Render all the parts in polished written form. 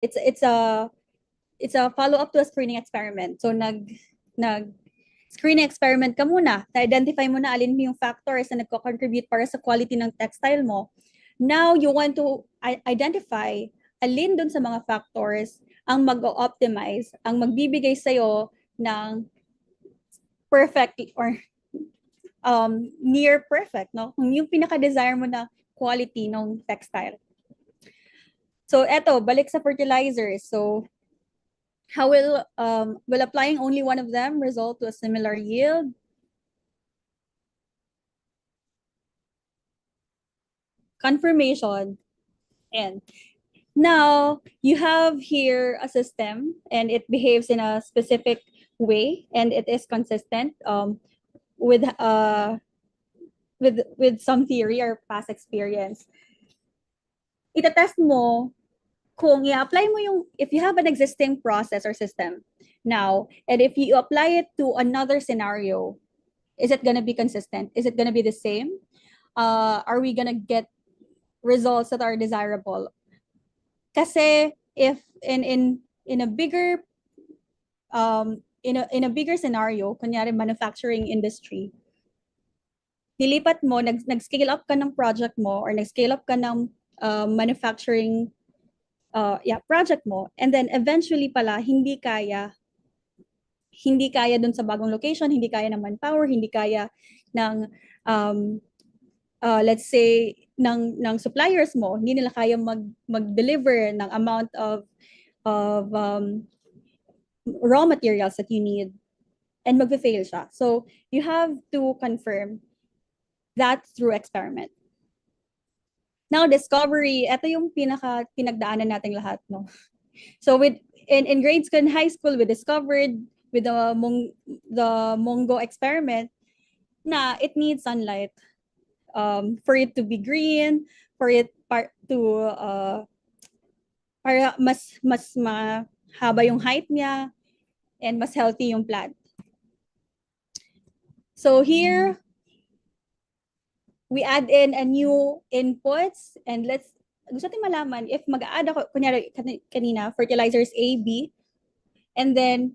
It's a follow-up to a screening experiment. So nag screening experiment ka muna. Na-identify mo na alin yung factors na nagko-contribute para sa quality ng textile mo. Now, you want to identify alin dun sa mga factors ang mag-optimize, ang magbibigay sa'yo ng perfect or near perfect, no? Yung pinaka-desire mo na quality ng textile. So, eto, balik sa fertilizers. So, how will applying only one of them result to a similar yield? Confirmation. And now you have here a system and it behaves in a specific way and it is consistent with with some theory or past experience. Itatest mo kung i-apply mo yung, if you have an existing process or system now, and if you apply it to another scenario, is it gonna be consistent? Is it gonna be the same? Are we gonna get results that are desirable? Kasi if in a bigger in a bigger scenario, kunyari manufacturing industry, nilipat mo, nag-scale up ka ng project mo or nag-scale up ka ng manufacturing project mo, and then eventually pala hindi kaya dun sa bagong location, hindi kaya ng manpower, hindi kaya ng let's say ng suppliers mo, hindi nila kaya mag-deliver ng amount of raw materials that you need, and magfe-fail siya. So you have to confirm that through experiment. Now, discovery, ito yung pinagdaanan nating lahat, no? So in grade school and high school, we discovered with the Mongo experiment na it needs sunlight for it to be green, for it to para mas mahaba yung height niya and mas healthy yung plant. So here we add in a new inputs and gusto natin malaman if mag-add ako, kunyari kanina, fertilizers A, B, and then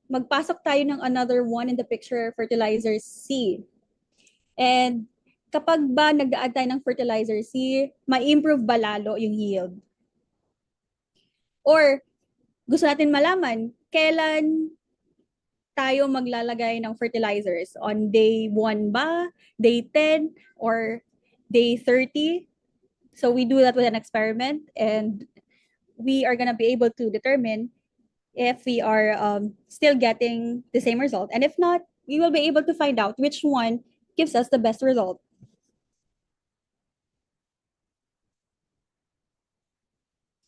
magpasok tayo ng another one in the picture, fertilizers C. And kapag ba nag-add tayo ng fertilizer C, ma-improve ba lalo yung yield? Or gusto natin malaman kailan tayo maglalagay ng fertilizers? On day 1 ba? Day 10? Or day 30? So we do that with an experiment and we are going to be able to determine if we are still getting the same result. And if not, we will be able to find out which one gives us the best result.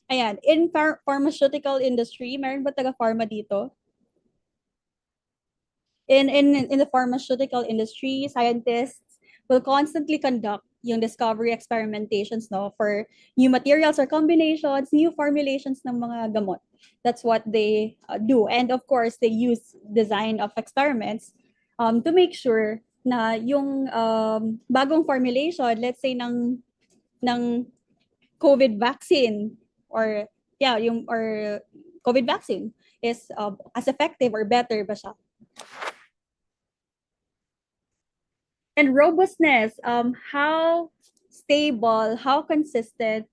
Ayan, in pharmaceutical industry, meron ba taga-pharma dito? In the pharmaceutical industry, scientists will constantly conduct yung discovery experimentations, no, for new materials or combinations, new formulations ng mga gamot. That's what they do. And of course, they use design of experiments to make sure na yung bagong formulation, let's say ng COVID vaccine or COVID vaccine is as effective or better ba siya? And robustness, how stable, how consistent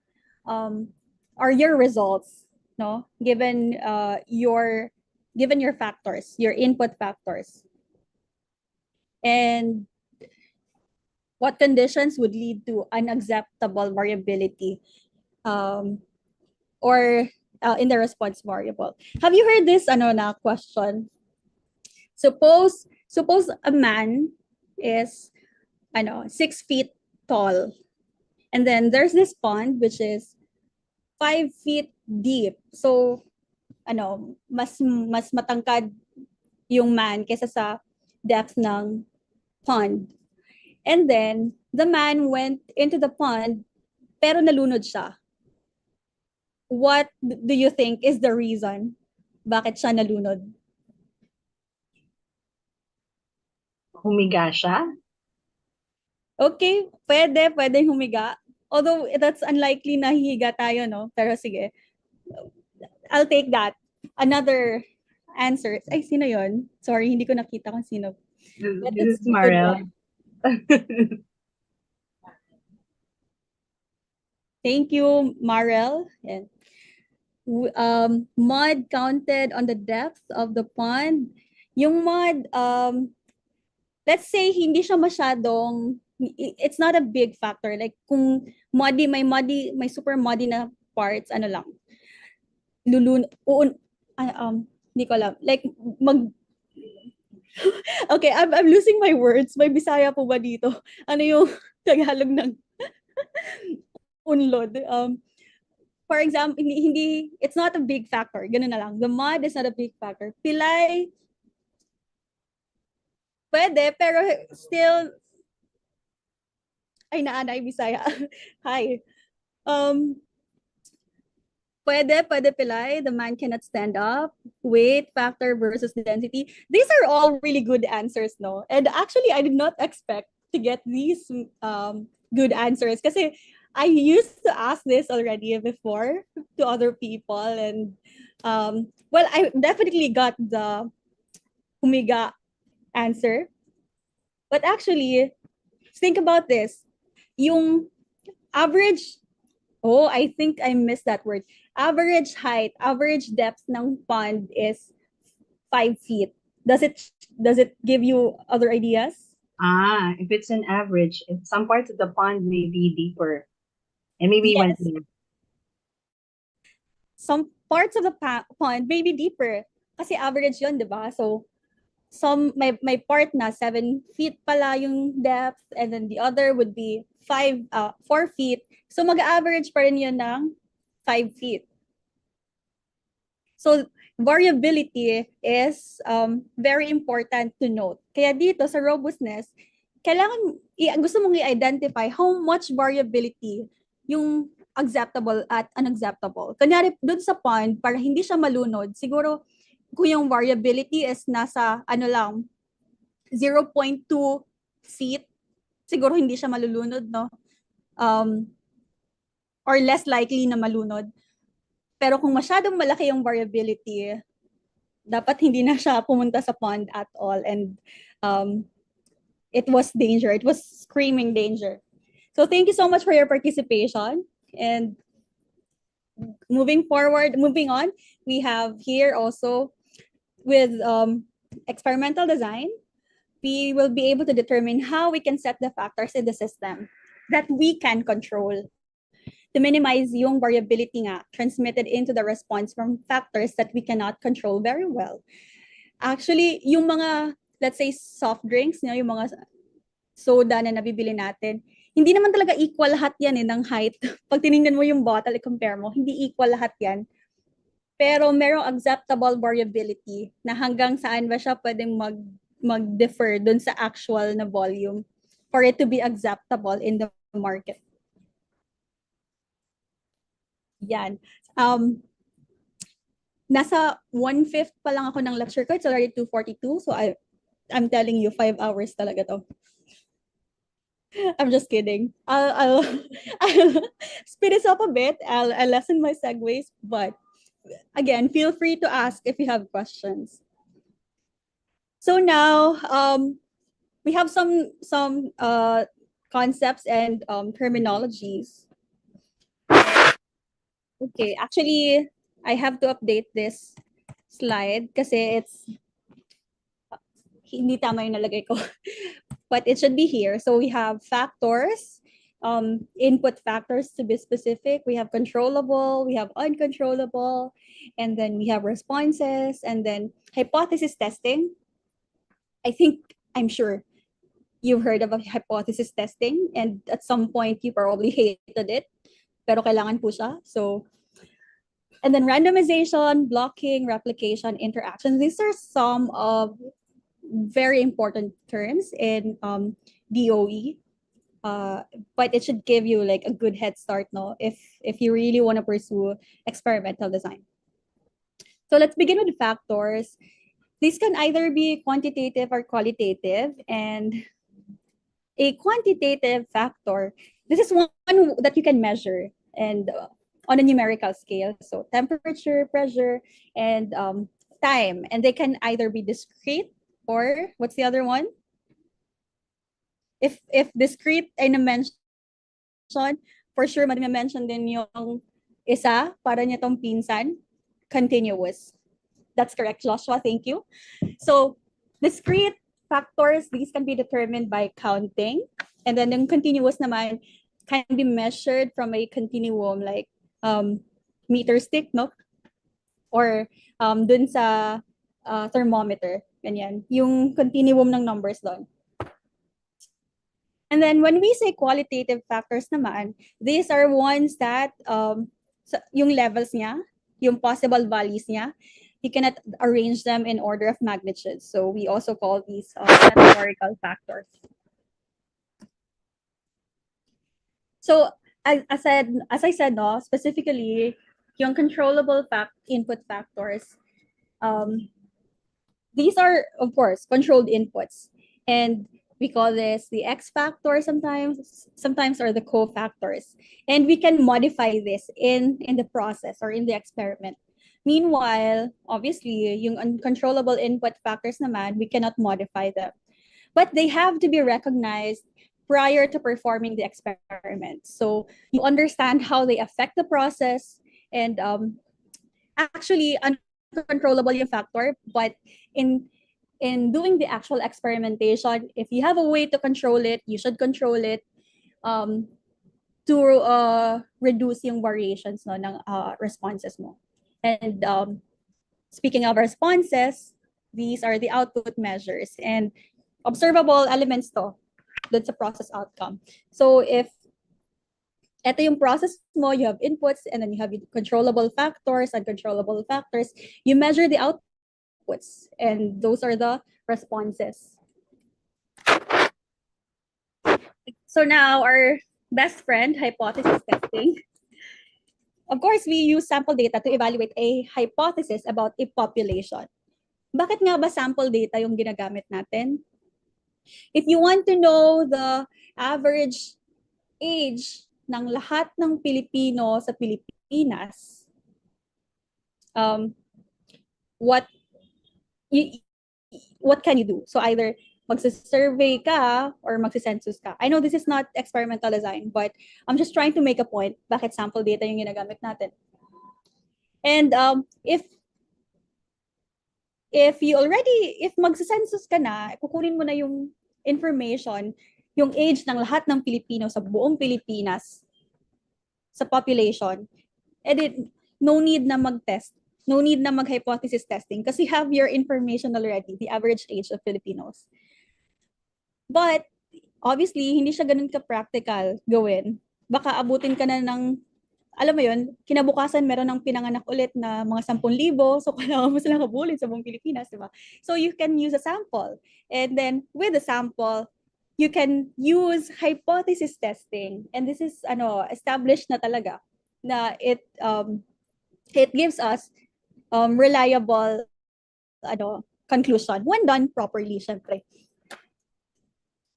are your results, no? Given your factors, your input factors. And what conditions would lead to unacceptable variability or in the response variable. Have you heard this question? Suppose a man is 6 feet tall. And then there's this pond which is 5 feet deep. So mas matangkad yung man kaysa sa depth ng pond. And then the man went into the pond pero nalunod siya. What do you think is the reason bakit siya nalunod? Humiga siya? Okay, pwede humiga. Although that's unlikely na hihiga tayo, no? Pero sige. I'll take that. Another answer. Ay, sino yon? Sorry, hindi ko nakita kung sino. But This it's is a good Marel. one. Thank you, Marel. And mud counted on the depth of the pond. Yung mud, let's say hindi siya masyadong, it's not a big factor. Like kung muddy, may super muddy na parts, ano lang, hindi ko alam. Like mag Okay, I'm losing my words. May Bisaya po ba dito? Ano yung Tagalog ng unlod? For example, it's not a big factor. Ganun na lang. The mud is not a big factor. Pilay, pwede, pero still, ay naanay Bisaya. Hi. Um, pwede pilay. The man cannot stand up. Weight factor versus density. These are all really good answers, no? And actually, I did not expect to get these good answers kasi I used to ask this already before to other people, and well, I definitely got the humiga answer. But actually, think about this. Yung average, oh, I think I missed that word. Average height, average depth ng pond is 5 feet. Does it give you other ideas? If it's an average, if some parts of the pond may be deeper and maybe went Yes. Some parts of the pond may be deeper. Kasi average yun, di ba? So, may part na 7 feet pala yung depth, and then the other would be 4 feet. So, mag-average pa rin yun ng 5 feet. So, variability is very important to note. Kaya dito sa robustness, kailangan, gusto mong i-identify how much variability yung acceptable at unacceptable. Kanyari, dun sa pond, para hindi siya malunod, siguro kung yung variability is nasa, 0.2 feet, siguro hindi siya malulunod, no? Or less likely na malunod. Pero kung masyadong malaki yung variability, dapat hindi na siya pumunta sa pond at all. And it was danger. It was screaming danger. So thank you so much for your participation. And moving on, we have here also with experimental design, we will be able to determine how we can set the factors in the system that we can control to minimize yung variability nga transmitted into the response from factors that we cannot control very well. Actually, yung mga, let's say, soft drinks, yung mga soda na nabibili natin, hindi naman talaga equal lahat yan ng height. Pag tinignan mo yung bottle, i-compare mo, hindi equal lahat yan. Pero merong acceptable variability na hanggang saan ba siya pwedeng mag-differ dun sa actual na volume for it to be acceptable in the market. Yan. Nasa 1/5 pa lang ako ng lecture ko. It's already 2:42. So I'm telling you, 5 hours talaga to. I'm just kidding. I'll speed this up a bit. I'll lessen my segues, but again, feel free to ask if you have questions. So now, we have some concepts and terminologies. Okay, actually, I have to update this slide kasi it's hindi tama yung nalagay ko. But it should be here. So we have factors, input factors to be specific. We have controllable, we have uncontrollable, and then we have responses, and then hypothesis testing. I'm sure you've heard of hypothesis testing, and at some point you probably hated it, pero kailangan po siya. So, and then randomization, blocking, replication, interaction. These are some of very important terms in DOE. But it should give you like a good head start, no? If you really want to pursue experimental design. So let's begin with the factors. These can either be quantitative or qualitative, and a quantitative factor, this is one that you can measure, and on a numerical scale. So temperature, pressure, and time. And they can either be discrete or what's the other one? If discrete ay na-mention, for sure ma-mention din yung isa para niya tong pinsan, continuous. That's correct, Joshua. Thank you. So discrete factors, these can be determined by counting. And then yung continuous naman can be measured from a continuum like meter stick, no? Or dun sa thermometer. Ganyan. Yung continuum ng numbers doon. And then when we say qualitative factors naman, these are ones that yung levels niya, yung possible values niya, you cannot arrange them in order of magnitude. So we also call these categorical factors. So as I said, no, specifically, yung controllable input factors, these are, of course, controlled inputs. And we call this the X factor sometimes or the cofactors. And we can modify this in the process or in the experiment. Meanwhile, obviously, yung uncontrollable input factors naman, we cannot modify them. But they have to be recognized prior to performing the experiment. So you understand how they affect the process, and actually uncontrollable yung factor, but in doing the actual experimentation, if you have a way to control it, you should control it to reduce yung variations, no, ng responses mo. And speaking of responses, these are the output measures and observable elements to dun sa process outcome. So if ito yung process mo, you have inputs and then you have controllable factors, uncontrollable factors, you measure the outputs and those are the responses. So now our best friend, hypothesis testing. Of course, we use sample data to evaluate a hypothesis about a population. Bakit nga ba sample data yung ginagamit natin? If you want to know the average age ng lahat ng Pilipino sa Pilipinas, what can you do? So either magsa-survey ka or magsa-census ka. I know this is not experimental design, but I'm just trying to make a point bakit sample data yung ginagamit natin. And if magsa-census ka na, kukunin mo na yung information, yung age ng lahat ng Pilipino sa buong Pilipinas sa population, and no need na mag-test. No need na mag-hypothesis testing kasi you have your information already, the average age of Filipinos. But, obviously, hindi siya ganun ka-practical gawin. Baka abutin ka na ng, alam mo yun, kinabukasan meron ng pinanganak ulit na mga 10,000, so kailangan mo silang habulin sa buong Pilipinas, di ba? So you can use a sample. And then, with the sample, you can use hypothesis testing. And this is established na talaga na it gives us reliable conclusion when done properly, syempre.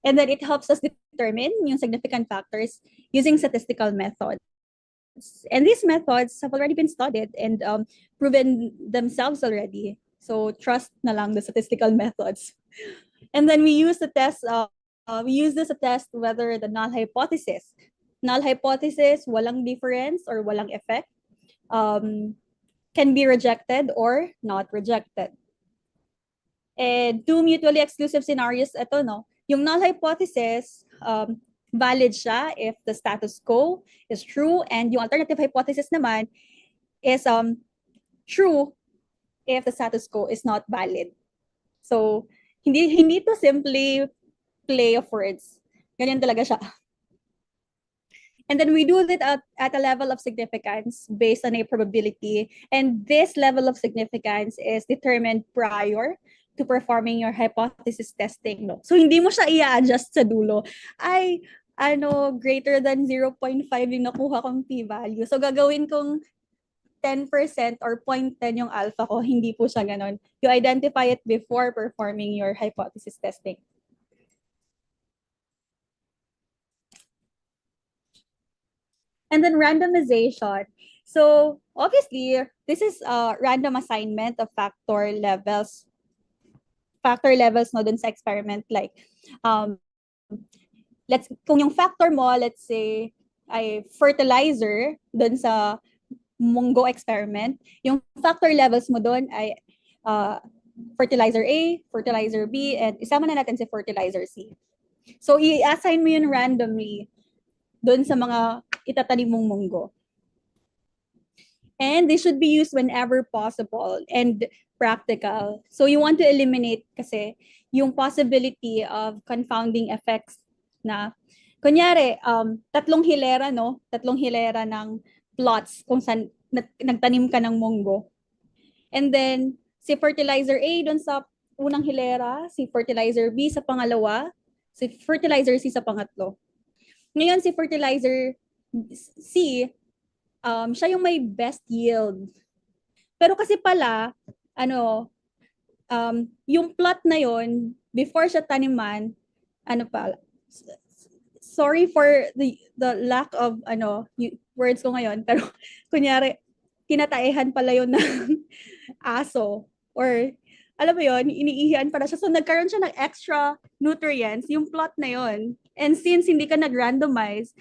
And then it helps us determine yung significant factors using statistical methods. And these methods have already been studied and proven themselves already. So trust na lang the statistical methods. And then we use the test. We use this to test whether the null hypothesis, walang difference or walang effect, can be rejected or not rejected. And two mutually exclusive scenarios, ito, no? Yung null hypothesis, valid siya if the status quo is true, and yung alternative hypothesis naman is true if the status quo is not valid. So, hindi to simply play of words. Ganyan talaga siya. And then we do it at a level of significance based on a probability. And this level of significance is determined prior to performing your hypothesis testing. No? So hindi mo siya i-adjust sa dulo. Ay, greater than 0.5 yung nakuha kong p-value. So gagawin kong 10% or 0.10 yung alpha ko. Hindi po siya ganon. You identify it before performing your hypothesis testing. And then randomization. So obviously, this is a random assignment of factor levels no dun sa experiment. Like, um, kung yung factor mo, let's say, ay fertilizer dun sa Mungo experiment, yung factor levels mo dun ay uh, fertilizer A, fertilizer B, and isama na natin si fertilizer C. So, i-assign mo yun randomly dun sa mga itatanim mong munggo. And they should be used whenever possible and practical. So you want to eliminate kasi yung possibility of confounding effects na kunyari tatlong hilera no, tatlong hilera ng plots kung saan nagtanim ka ng munggo. And then si fertilizer A doon sa unang hilera, si fertilizer B sa pangalawa, si fertilizer C sa pangatlo. Ngayon si fertilizer C siya yung may best yield. Pero kasi pala, yung plot na yon before siya taniman, sorry for the lack of, words ko ngayon, pero kunyari, kinataihan pala yun ng aso. Or, alam mo yon iniihian pala siya. So, nagkaroon siya ng extra nutrients, yung plot na yon. And since hindi ka nag-randomize,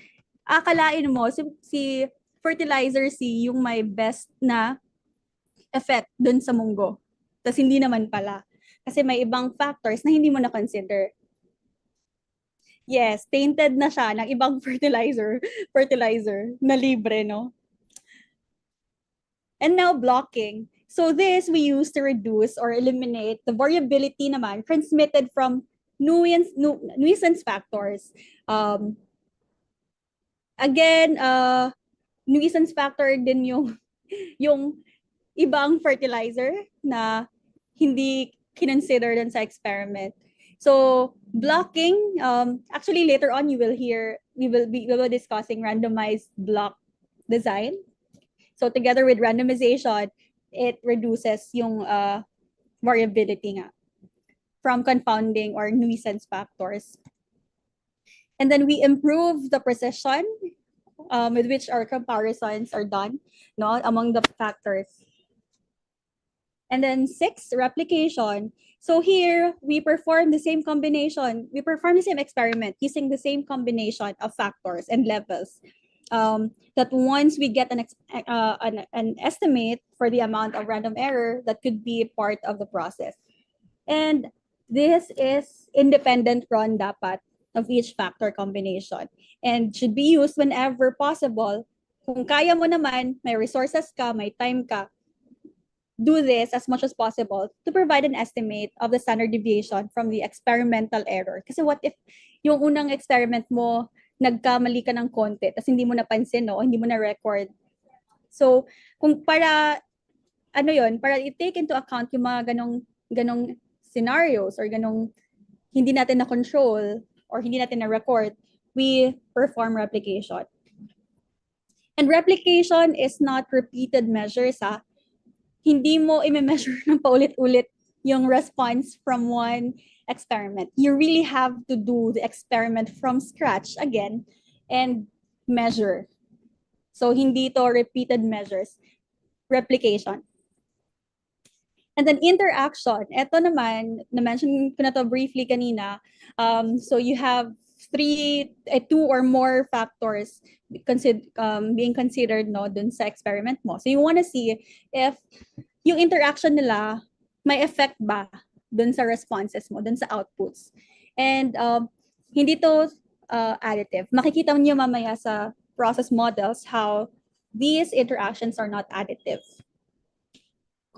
akalain mo si fertilizer C yung may best na effect dun sa munggo. Tapos hindi naman pala. Kasi may ibang factors na hindi mo na-consider. Yes, tainted na siya ng ibang fertilizer na libre, no? And now blocking. So this we use to reduce or eliminate the variability naman transmitted from nuisance factors. Again, nuisance factor din yung ibang fertilizer na hindi kinonsider dun sa experiment. So blocking, actually later on you will hear, we will be discussing randomized block design. So together with randomization, it reduces yung variability nga from confounding or nuisance factors. And then we improve the precision with which our comparisons are done, no, among the factors. And then 6, replication. So here, we perform the same combination. We perform the same experiment using the same combination of factors and levels. That once we get an estimate for the amount of random error, that could be part of the process. And this is independent run dapat of each factor combination and should be used whenever possible. Kung kaya mo naman, may resources ka, may time ka, do this as much as possible to provide an estimate of the standard deviation from the experimental error. Kasi what if yung unang experiment mo, nagkamali ka ng konti, tapos hindi mo napansin, no? Hindi mo na-record. So, kung para, para i-take into account yung mga ganong scenarios or ganong hindi natin na-control or hindi natin na-record, we perform replication. And replication is not repeated measures, ha? Hindi mo i-measure ng paulit-ulit yung response from one experiment. You really have to do the experiment from scratch again and measure. So, hindi to repeated measures. Replication. And then interaction. Ito naman, na-mention ko na to briefly kanina. So, you have 2 or more factors being considered no dun sa experiment mo. So you want to see if yung interaction nila may effect ba dun sa responses mo, dun sa outputs. And hindi to additive. Makikita niyo mamaya sa process models how these interactions are not additive.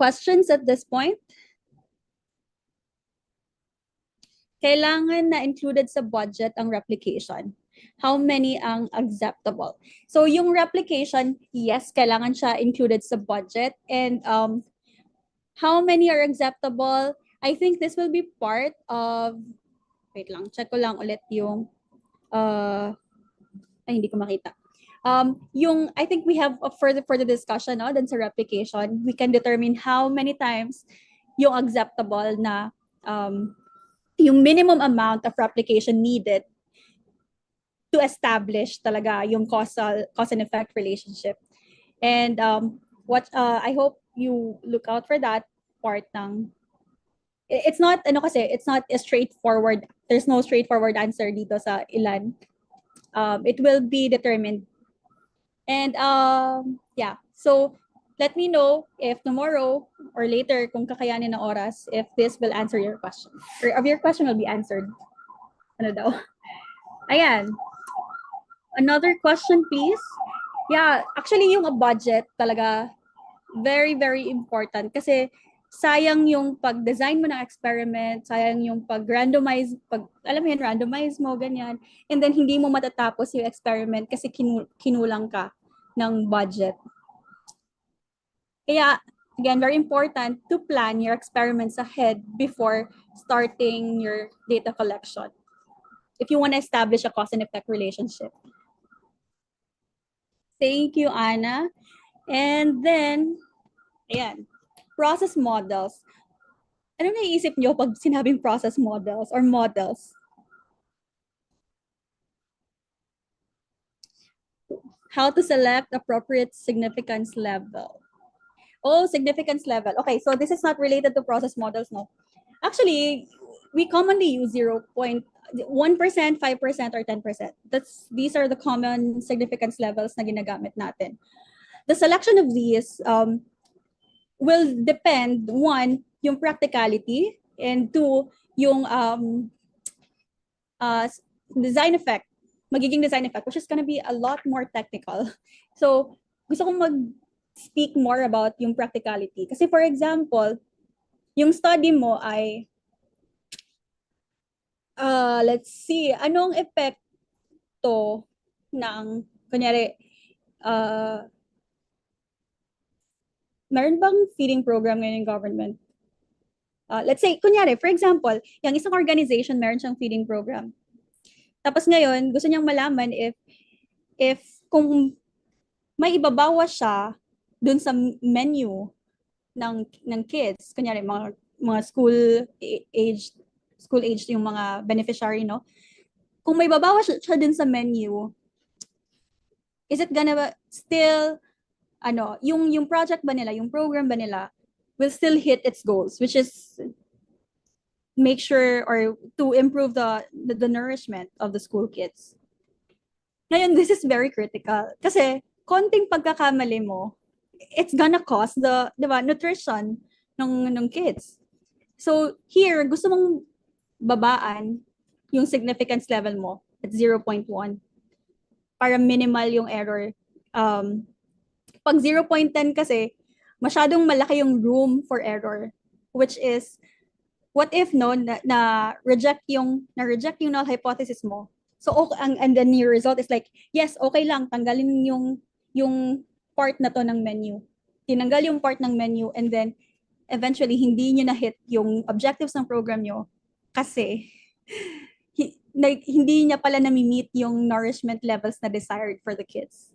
Questions at this point? Kailangan na included sa budget ang replication. How many ang acceptable? So yung replication, yes, kailangan siya included sa budget. And how many are acceptable? I think this will be part of, wait lang, check ko lang ulit yung, hindi ko makita. I think we have a further discussion no, dun sa replication. We can determine how many times yung acceptable na yung minimum amount of replication needed to establish talaga yung cause and effect relationship. And I hope you look out for that part ng it's not ano kasi it's not a straightforward, there's no straightforward answer dito sa ilan. It will be determined. And yeah, so let me know if tomorrow or later kung kakayanin ng oras if this will answer your question or if your question will be answered. Ano daw? Ayan. Another question, please. Yeah, actually yung budget talaga very, very important kasi sayang yung pag-design mo ng experiment, sayang yung pag-randomize, alam mo yun, randomize mo, ganyan. And then hindi mo matatapos yung experiment kasi kinulang ka ng budget. Kaya, again, very important to plan your experiments ahead before starting your data collection if you want to establish a cause and effect relationship. Thank you, Anna. And then, ayan, process models. Ano naiisip nyo pag sinabing process models or models? How to select appropriate significance level. Oh, significance level. Okay, so this is not related to process models, no? Actually, we commonly use 0.1%, 5%, or 10%. These are the common significance levels na ginagamit natin. The selection of these will depend, one, yung practicality, and two, yung design effect, magiging design effect, which is gonna be a lot more technical. So, gusto kong mag-speak more about yung practicality. Kasi for example, yung study mo ay, let's see, anong epekto ng, kunyari, meron bang feeding program ngayon ng government? Let's say, kunyari, for example, yung isang organization, meron siyang feeding program. Tapos ngayon, gusto niyang malaman if kung may ibabawas siya dun sa menu ng kids, kunyari mga school age yung mga beneficiary, no? Kung may babawas siya dun sa menu, is it gonna still yung project ba nila, yung program ba nila will still hit its goals, which is make sure or to improve the nourishment of the school kids. Ngayon, this is very critical kasi konting pagkakamali mo, it's gonna cost the, di ba, nutrition ng kids. So here, gusto mong babaan yung significance level mo at 0.1 para minimal yung error. Pag 0.10 kasi, masyadong malaki yung room for error, which is, what if no na reject yung null hypothesis mo. So okay, and then your result is like, yes, okay lang, tanggalin yung part na to ng menu. Tinanggal yung part ng menu and then eventually hindi niyo na hit yung objectives ng program niyo kasi hindi niya pala nami-meet yung nourishment levels na desired for the kids.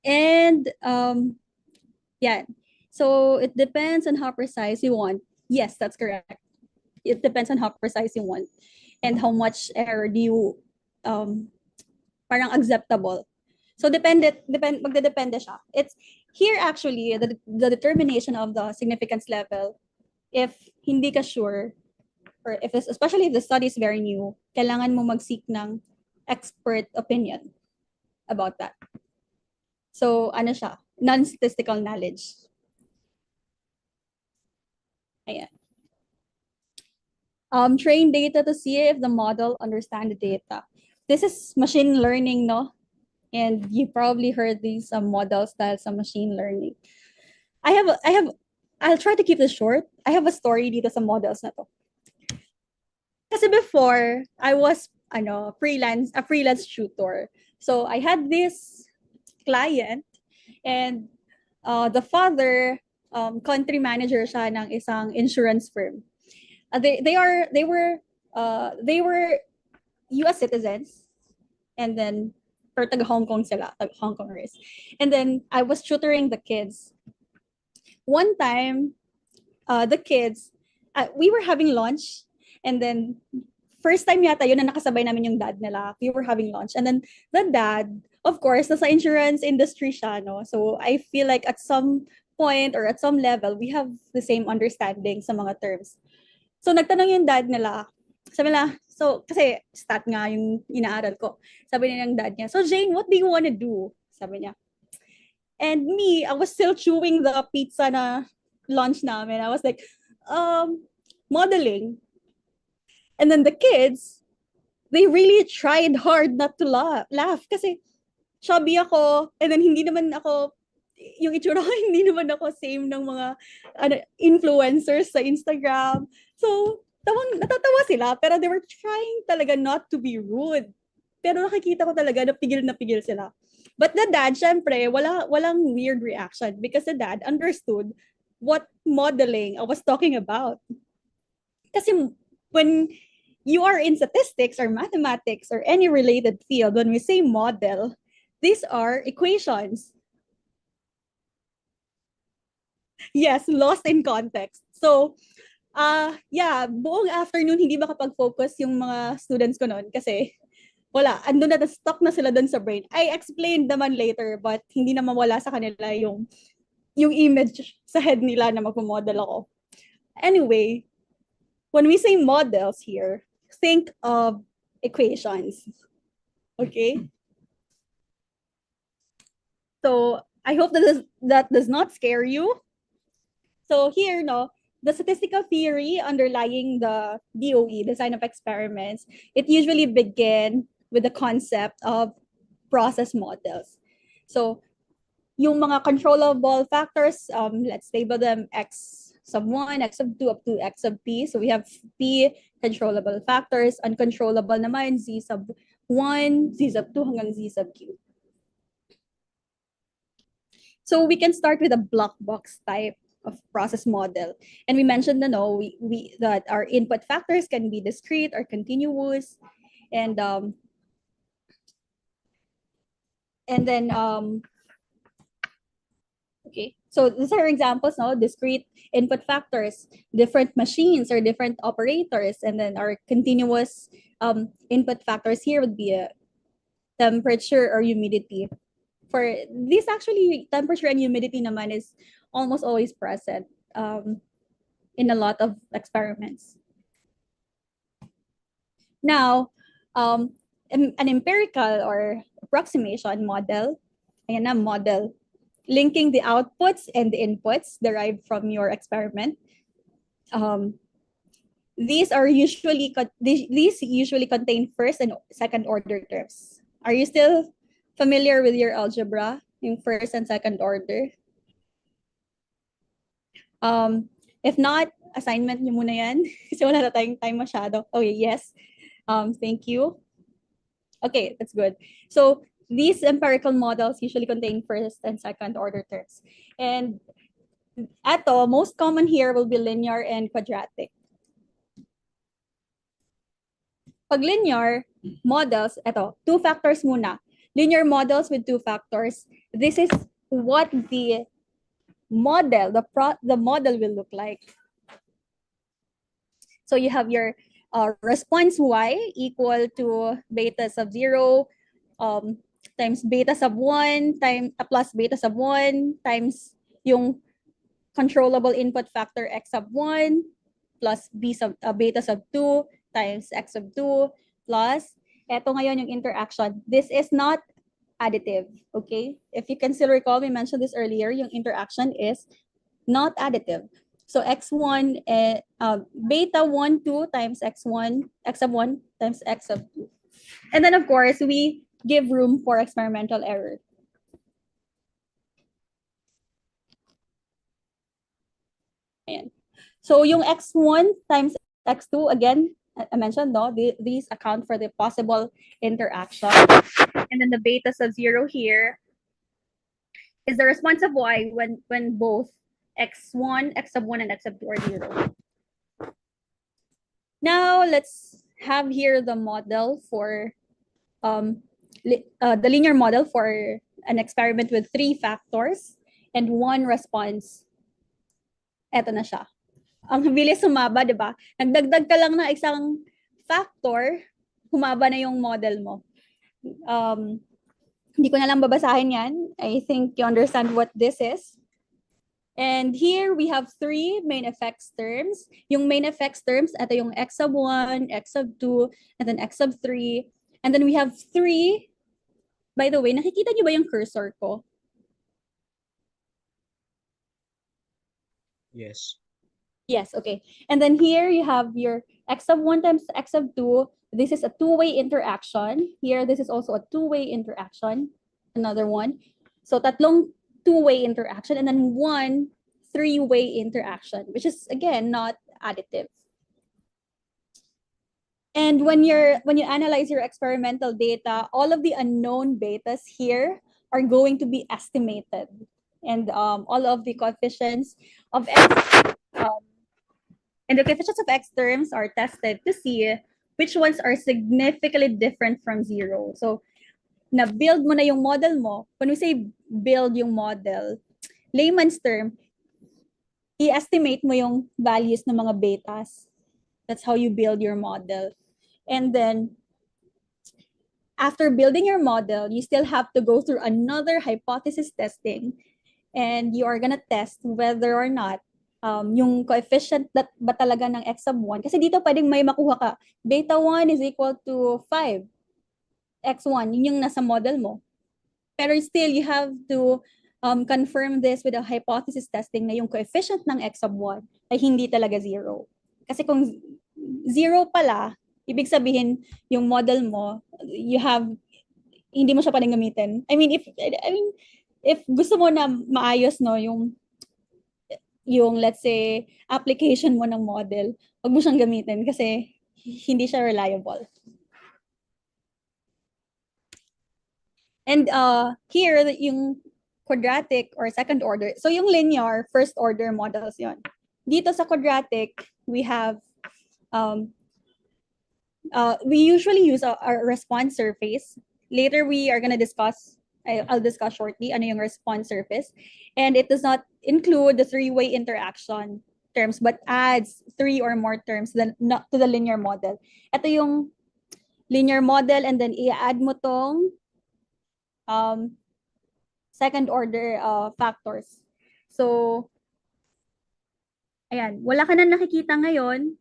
And yeah, so it depends on how precise you want. Yes, that's correct. It depends on how precise you want and how much error do you parang acceptable. So magdedepende siya. It's here actually the determination of the significance level. If hindi ka sure, or especially if the study is very new, kailangan mo mag-seek ng expert opinion about that. So ano siya, non-statistical knowledge. Ayan. Train data to see if the model understand the data. This is machine learning, no? And you probably heard these models that some machine learning. I'll try to keep this short. I have a story dito sa models na to. Kasi before, I was a freelance tutor. So I had this client and the father country manager siya ng isang insurance firm. They were US citizens and then or taga Hong Kong sila, taga Hong Kongers. And then I was tutoring the kids. One time, the kids, we were having lunch and then first time yata yun na nakasabay namin yung dad nila. We were having lunch. And then the dad, of course, nasa insurance industry siya, no? So I feel like at some point or at some level, we have the same understanding sa mga terms. So nagtanong yung dad nila, sabi nila, so kasi stat nga yung inaaral ko. Sabi niya ng dad niya, so Jane, what do you want to do? Sabi niya. And me, I was still chewing the pizza na lunch namin. I was like, modeling. And then the kids, they really tried hard not to laugh kasi chubby ako, and then hindi naman ako, yung itsura ko, hindi naman ako same ng mga influencers sa Instagram. So, natatawa sila, pero they were trying talaga not to be rude. Pero nakikita ko talaga na pigil sila. But the dad, syempre, walang weird reaction because the dad understood what modeling I was talking about. Kasi when you are in statistics or mathematics or any related field, when we say model, these are equations. Yes, lost in context. So, yeah, buong afternoon hindi makapag-focus yung mga students ko noon kasi wala, andun na, stuck na sila doon sa brain. I explained naman later, but hindi na mawala sa kanila yung image sa head nila na magpo-model ako. Anyway, when we say models here, think of equations. Okay? So I hope that does not scare you. So here, no, the statistical theory underlying the DOE, design of experiments, it usually begin with the concept of process models. So yung mga controllable factors, let's label them X sub 1, X sub 2, up to X sub P. So we have P controllable factors, uncontrollable naman, Z sub 1, Z sub 2, hanggang Z sub Q. So we can start with a black box type of process model. And we mentioned that our input factors can be discrete or continuous. And then okay, so these are examples, no? Discrete input factors, different machines or different operators, and then our continuous input factors here would be a temperature or humidity. For this, actually, temperature and humidity naman is almost always present in a lot of experiments. Now, an empirical or approximation model, ayan na, model, linking the outputs and the inputs derived from your experiment. These usually contain first and second order terms. Are you still familiar with your algebra, yung first and second order? If not, assignment nyo muna yan. Kasi wala na tayong time masyado. Okay, yes. Thank you. Okay, that's good. So these empirical models usually contain first and second order terms. And ato, most common here will be linear and quadratic. Pag linear models, eto, two factors muna. Linear models with two factors. This is what the model, the model will look like. So you have your response y equal to beta sub 0 times beta sub 1 plus beta sub 1 times yung controllable input factor x sub 1 plus beta sub 2 times x sub 2 plus, eto ngayon yung interaction. This is not additive, okay? If you can still recall, we mentioned this earlier, yung interaction is not additive. So x1, beta 1, 2 times x1, x sub 1 times x sub 2. And then, of course, we give room for experimental error. Ayan. So yung x1 times x2, again, I mentioned, no, these account for the possible interaction. And then the beta sub 0 here is the response of y when both x1, x sub 1, and x sub 2 are 0. Now, let's have here the model for the linear model for an experiment with 3 factors and 1 response. Eto na siya. Ang bilis sumaba, di ba? Nagdagdag ka lang na isang factor, humaba na yung model mo. Hindi ko na lang babasahin yan. I think you understand what this is. And here we have three main effects terms. Yung main effects terms, ito yung x sub 1, x sub 2, and then x sub 3. And then we have 3. By the way, nakikita niyo ba yung cursor ko? Yes. Yes, okay. And then here you have your x sub 1 times x sub 2. This is a two-way interaction. Here, this is also a two-way interaction. Another one. So tatlong two-way interaction and then one three-way interaction, which is again not additive. And when you analyze your experimental data, all of the unknown betas here are going to be estimated, and all of the coefficients of x and the coefficients of x terms are tested to see which ones are significantly different from zero. So na-build mo na yung model mo. When we say build yung model, layman's term, i-estimate mo yung values ng mga betas. That's how you build your model. And then, after building your model, you still have to go through another hypothesis testing. And you are gonna test whether or not yung coefficient that ba talaga ng x sub 1. Kasi dito pwedeng may makuha ka. Beta 1 is equal to 5. X1, yun yung nasa model mo. Pero still, you have to confirm this with a hypothesis testing na yung coefficient ng x sub 1 ay hindi talaga zero. Kasi kung zero pala, ibig sabihin yung model mo, hindi mo siya pwedeng gamitin. I mean, if gusto mo na maayos no yung let's say application mo ng model, wag mo siyang gamitin kasi hindi siya reliable. And here, yung quadratic or second order. So yung linear, first order models yon. Dito sa quadratic, we have, we usually use our response surface. Later, we are gonna discuss, I'll discuss shortly, ano yung response surface. And it does not include the three-way interaction terms, but adds 3 or more terms to the linear model. Ito yung linear model, and then i-add mo tong second order factors. So, ayan, wala ka na nakikita ngayon.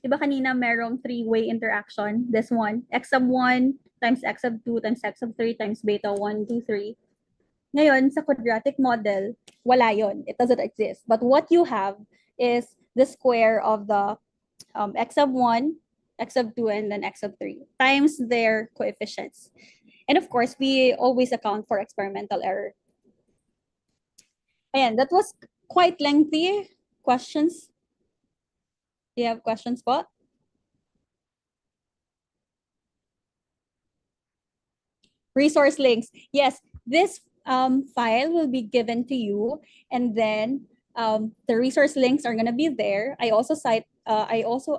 Diba kanina merong three-way interaction? This one, x sub 1 times x sub 2 times x sub 3 times beta 1, 2, 3. Ngayon, sa quadratic model, wala yon. It doesn't exist. But what you have is the square of the x sub 1, x sub 2, and then x sub 3 times their coefficients. And of course, we always account for experimental error. Ayan, that was quite lengthy. Questions? Do you have questions po? Resource links. Yes, this file will be given to you, and then the resource links are gonna be there. I also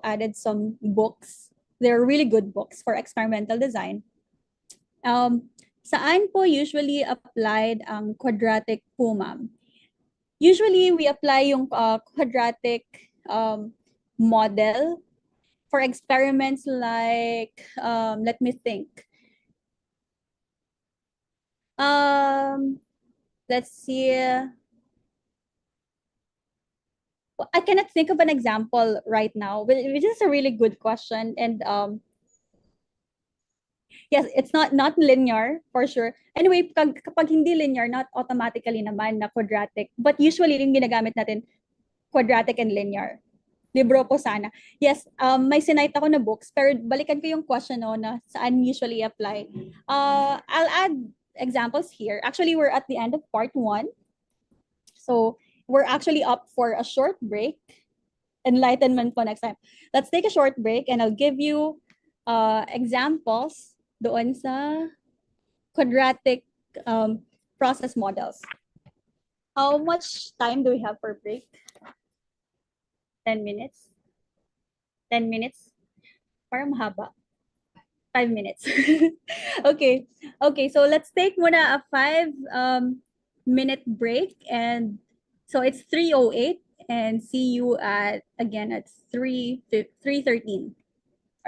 added some books. They're really good books for experimental design. Saan po usually applied ang quadratic po, ma'am? Usually, we apply yung quadratic model for experiments like, let me think. Let's see. I cannot think of an example right now, but which is a really good question. And yes, it's not linear for sure. Anyway, kapag hindi linear, not automatically naman na quadratic. But usually, yung ginagamit natin, quadratic and linear. Libro po sana. Yes, may sinite ako na books, pero balikan ko yung question no, na saan usually apply. I'll add examples here. Actually, we're at the end of part 1. So, we're actually up for a short break. Enlightenment po next time. Let's take a short break and I'll give you examples doon sa quadratic process models. How much time do we have for break? 10 minutes? 10 minutes? Parang mahaba. 5 minutes. Okay. Okay, so let's take muna a 5-minute break. And so it's 3:08 and see you again at 3:13.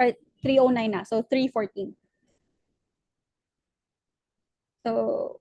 All right, 309 na. So 314. So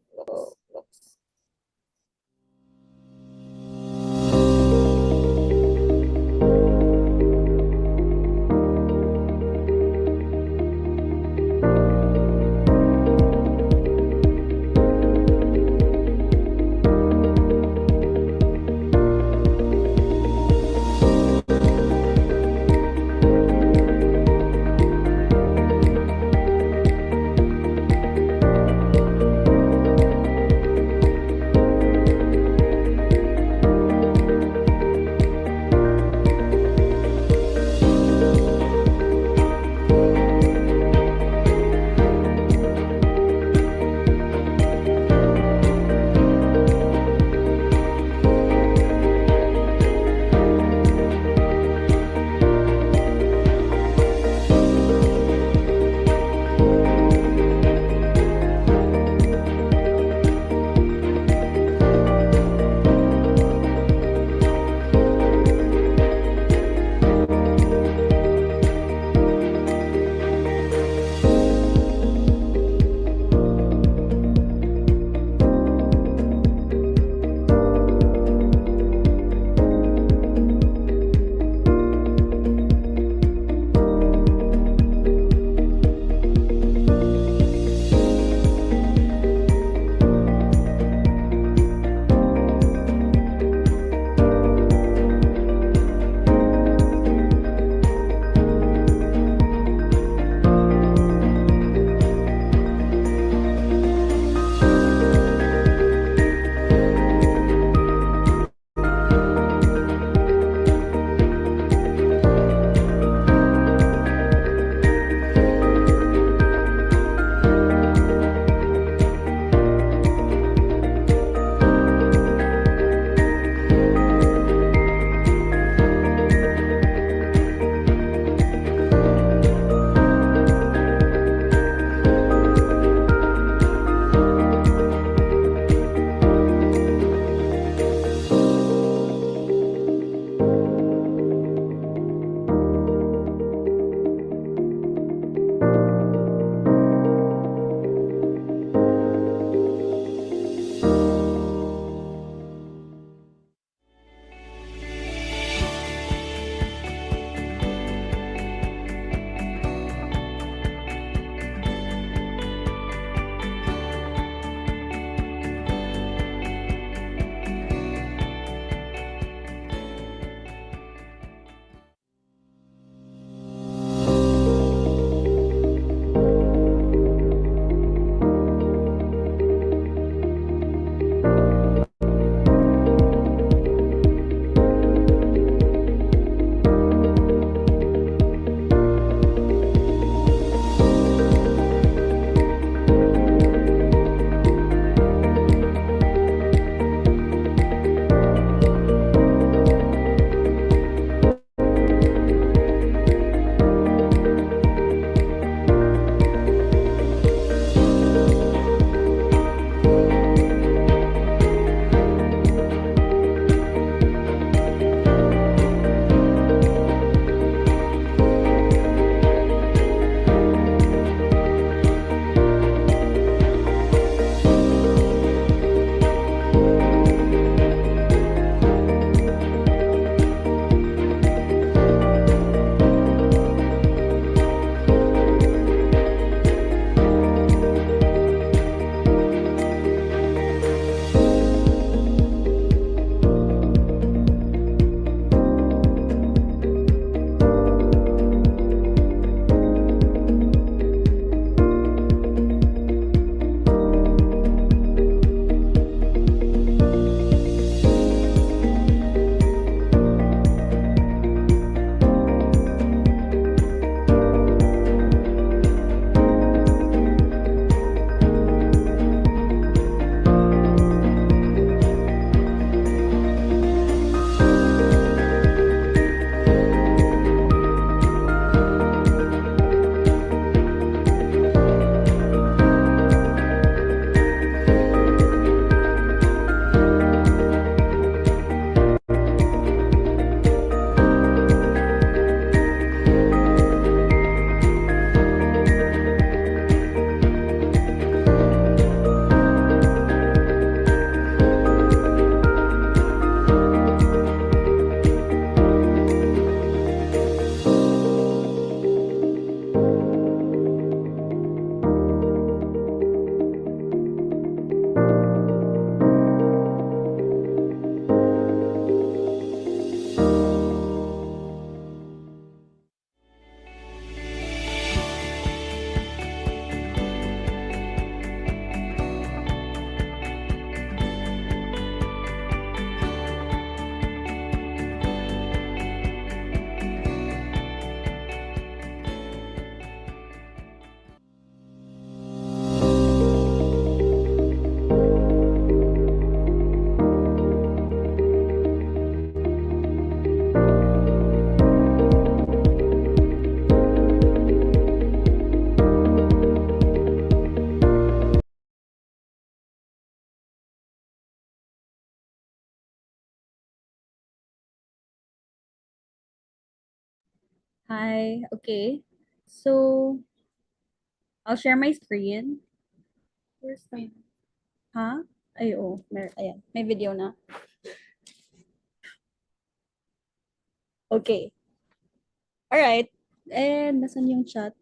Hi. Okay. So I'll share my screen. Where's the... Huh? Ay, oo. Ayan. May video na. Okay. All right. And nasan yung chat?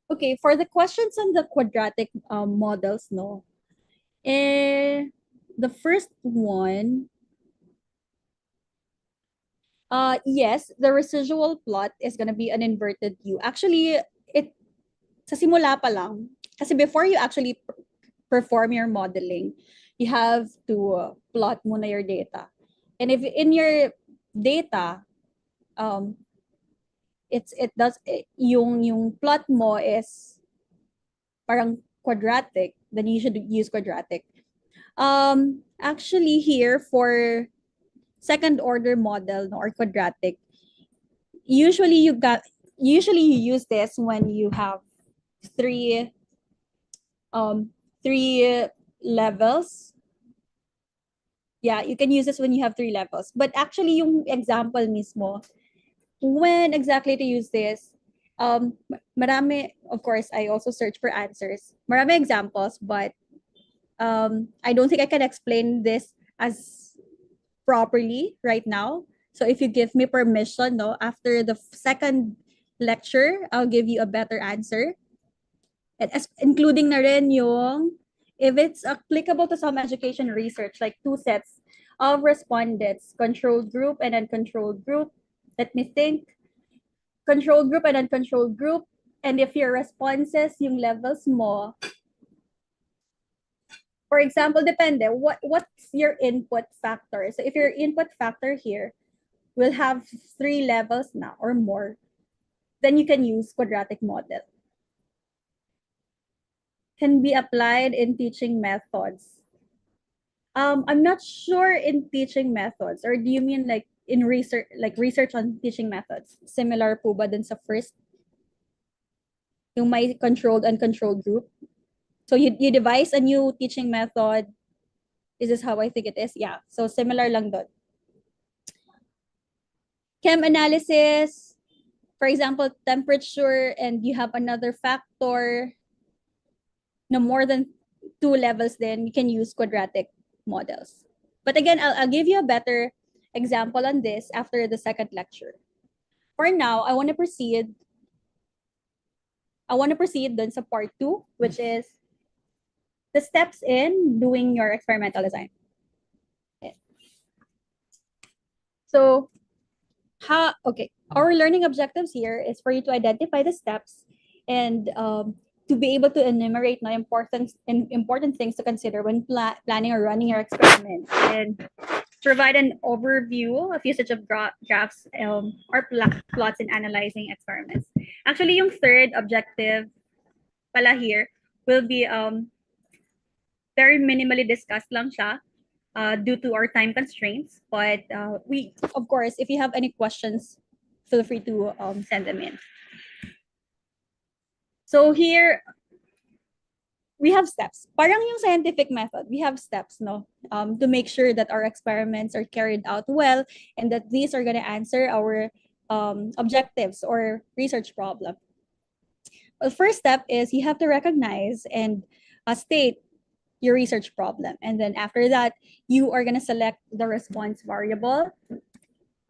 Okay, for the questions on the quadratic models, no. The first one, yes, the residual plot is gonna be an inverted U. Actually, it sa simula pa lang, kasi before you actually perform your modeling, you have to plot muna your data. And if in your data, um, yung plot mo is parang quadratic, then you should use quadratic. Actually here for second order model, no, or quadratic, usually you use this when you have three um three levels. Yeah, you can use this when you have three levels. But actually yung example mismo, when exactly to use this, marami, of course, I also search for answers. Marami examples, but I don't think I can explain this as properly right now. So if you give me permission, no, after the second lecture, I'll give you a better answer. And including na rin yung, if it's applicable to some education research, like two sets of respondents, control group and uncontrolled group. Let me think. Control group and uncontrolled group. And if your responses, yung levels mo, for example, depende, what's your input factor? So if your input factor here will have three levels now or more, then you can use quadratic model. Can be applied in teaching methods. I'm not sure in teaching methods, or do you mean like in research, like research on teaching methods? Similar po ba dun sa first, yung may controlled and controlled group? So you devise a new teaching method. This is how I think it is. Yeah. So similar lang dun. Chem analysis, for example, temperature, and you have another factor, no more than two levels, then you can use quadratic models. But again, I'll give you a better example on this after the second lecture. For now, I want to proceed. Then sa part 2, which is the steps in doing your experimental design. Okay. So, okay, our learning objectives here is for you to identify the steps and to be able to enumerate the important things to consider when planning or running your experiments, and provide an overview of usage of graphs or plots in analyzing experiments. Actually, yung third objective pala here will be very minimally discussed lang siya due to our time constraints. But we, of course, if you have any questions, feel free to send them in. So here, we have steps. Parang yung scientific method, we have steps, no? To make sure that our experiments are carried out well and that these are going to answer our objectives or research problem. Well, first step is you have to recognize and state your research problem. And then after that, you are going to select the response variable.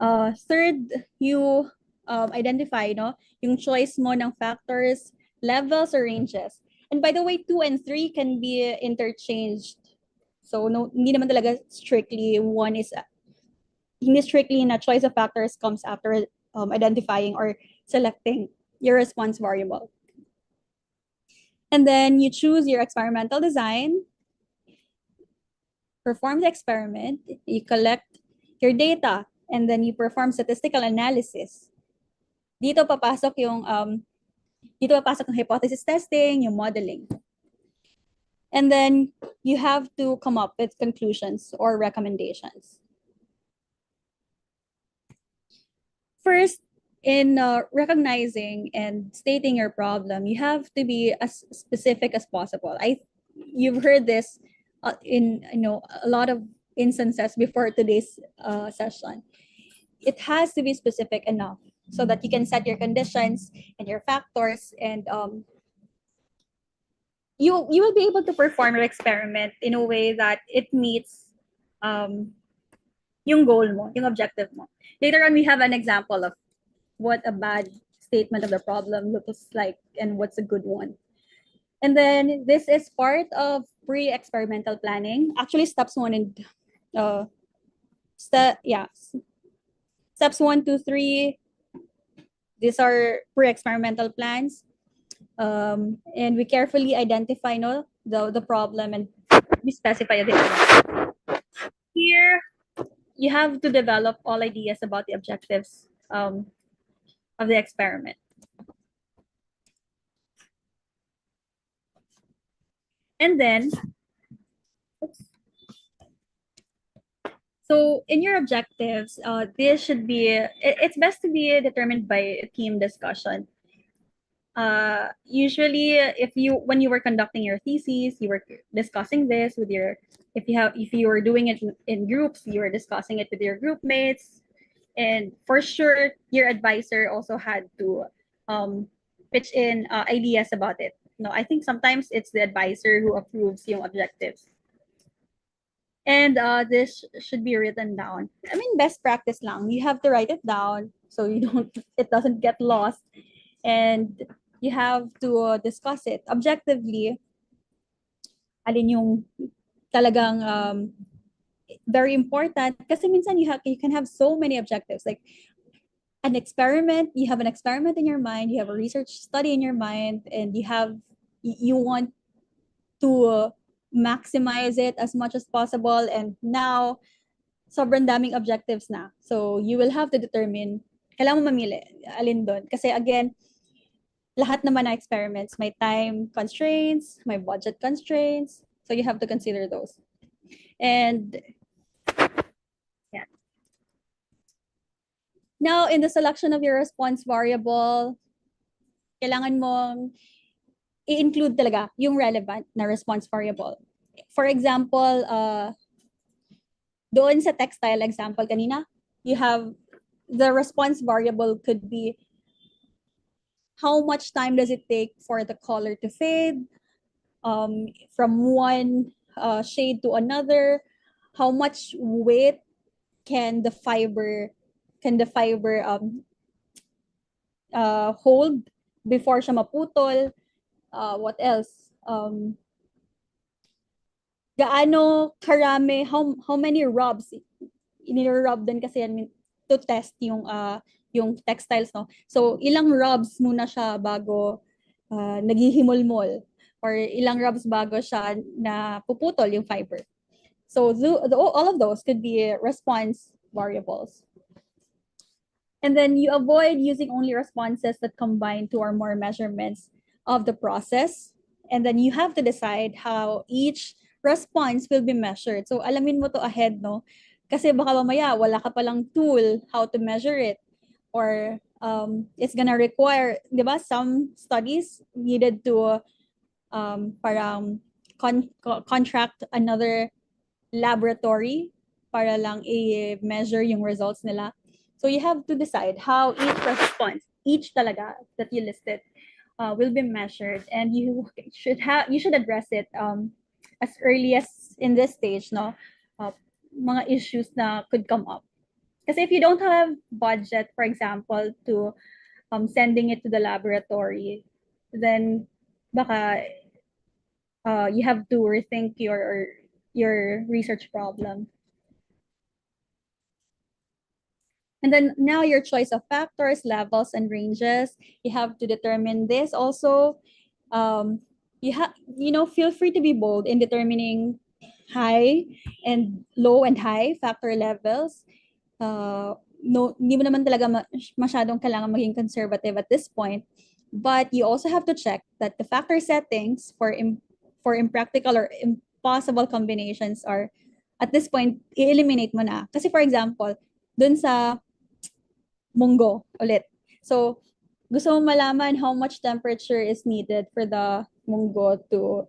Third, you identify, no, yung choice mo ng factors, levels, or ranges. And by the way, 2 and 3 can be interchanged. So no, hindi naman talaga strictly one is, hindi strictly na choice of factors comes after identifying or selecting your response variable. And then you choose your experimental design, perform the experiment, you collect your data, and then you perform statistical analysis. Dito papasok yung hypothesis testing, yung modeling. And then you have to come up with conclusions or recommendations. First, in recognizing and stating your problem, you have to be as specific as possible. you've heard this in a lot of instances before today's session. It has to be specific enough so that you can set your conditions and your factors, and you will be able to perform your experiment in a way that it meets um, yung goal mo, yung objective mo. Later on, we have an example of what a bad statement of the problem looks like and what's a good one. And then this is part of pre-experimental planning. Actually, steps 1 and steps 1, 2, 3. These are pre-experimental plans, and we carefully identify the problem, and we specify the here. You have to develop all ideas about the objectives of the experiment. And then, so in your objectives, this should be, it's best to be determined by a team discussion. Usually, when you were conducting your thesis, you were discussing this with your, if you were doing it in groups, you were discussing it with your group mates, and for sure, your advisor also had to pitch in ideas about it. No, I think sometimes it's the advisor who approves yung objectives. And this should be written down. I mean, best practice lang. You have to write it down so it doesn't get lost. And you have to discuss it objectively. Alin yung talagang very important. Kasi minsan you can have so many objectives. Like an experiment, you have an experiment in your mind, you have a research study in your mind, and you want to maximize it as much as possible. And now, sobrang daming objectives na. So, you will have to determine, kailangan mo mamili, alin doon. Kasi again, lahat naman na experiments, may time constraints, may budget constraints. So, you have to consider those. And, yeah. Now, in the selection of your response variable, kailangan mong i-include talaga yung relevant na response variable. For example, doon sa textile example kanina, you have the response variable could be how much time does it take for the color to fade from one shade to another, how much weight can the fiber hold before siya maputol. What else? Gaano karami, how many rubs, inirub din kasi yan to test yung textiles, no? So, ilang rubs muna siya bago naghihimulmol, or ilang rubs bago siya na puputol yung fiber. So, all of those could be response variables. And then you avoid using only responses that combine 2 or more measurements of the process. And then you have to decide how each response will be measured. So alamin mo to ahead, no? Kasi baka mamaya wala ka palang tool how to measure it. Or it's gonna require, di ba, some studies needed to parang contract another laboratory para lang i-measure yung results nila. So you have to decide how each response, each talaga that you listed, will be measured, and you should address it as early as in this stage, no? Mga issues na could come up. Because if you don't have budget, for example, to sending it to the laboratory, then baka you have to rethink your research problem. And then now your choice of factors, levels, and ranges, you have to determine this also. Feel free to be bold in determining high and low and high factor levels. No, hindi mo naman talaga masyadong kailangan maging conservative at this point. But you also have to check that the factor settings for impractical or impossible combinations are, at this point, i-eliminate mo na. Kasi for example, dun sa munggo ulit. So, gusto mo malaman how much temperature is needed for the munggo to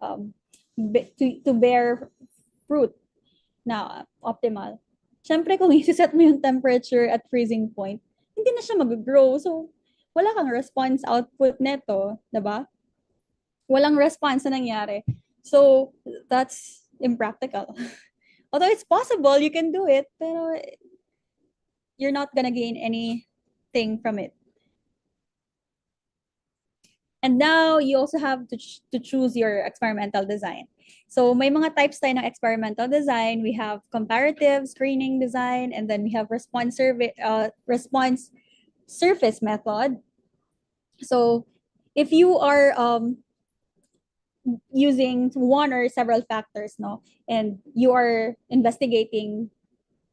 to bear fruit na optimal. Siyempre, kung isi-set mo yung temperature at freezing point, hindi na siya mag-grow. So, wala kang response output neto, diba? Walang response na nangyari. So, that's impractical. Although it's possible, you can do it, pero you're not gonna gain anything from it. And now, you also have to choose your experimental design. So, may mga types tayo ng experimental design. We have comparative screening design, and then we have response surface method. So, if you are using one or several factors, no, and you are investigating,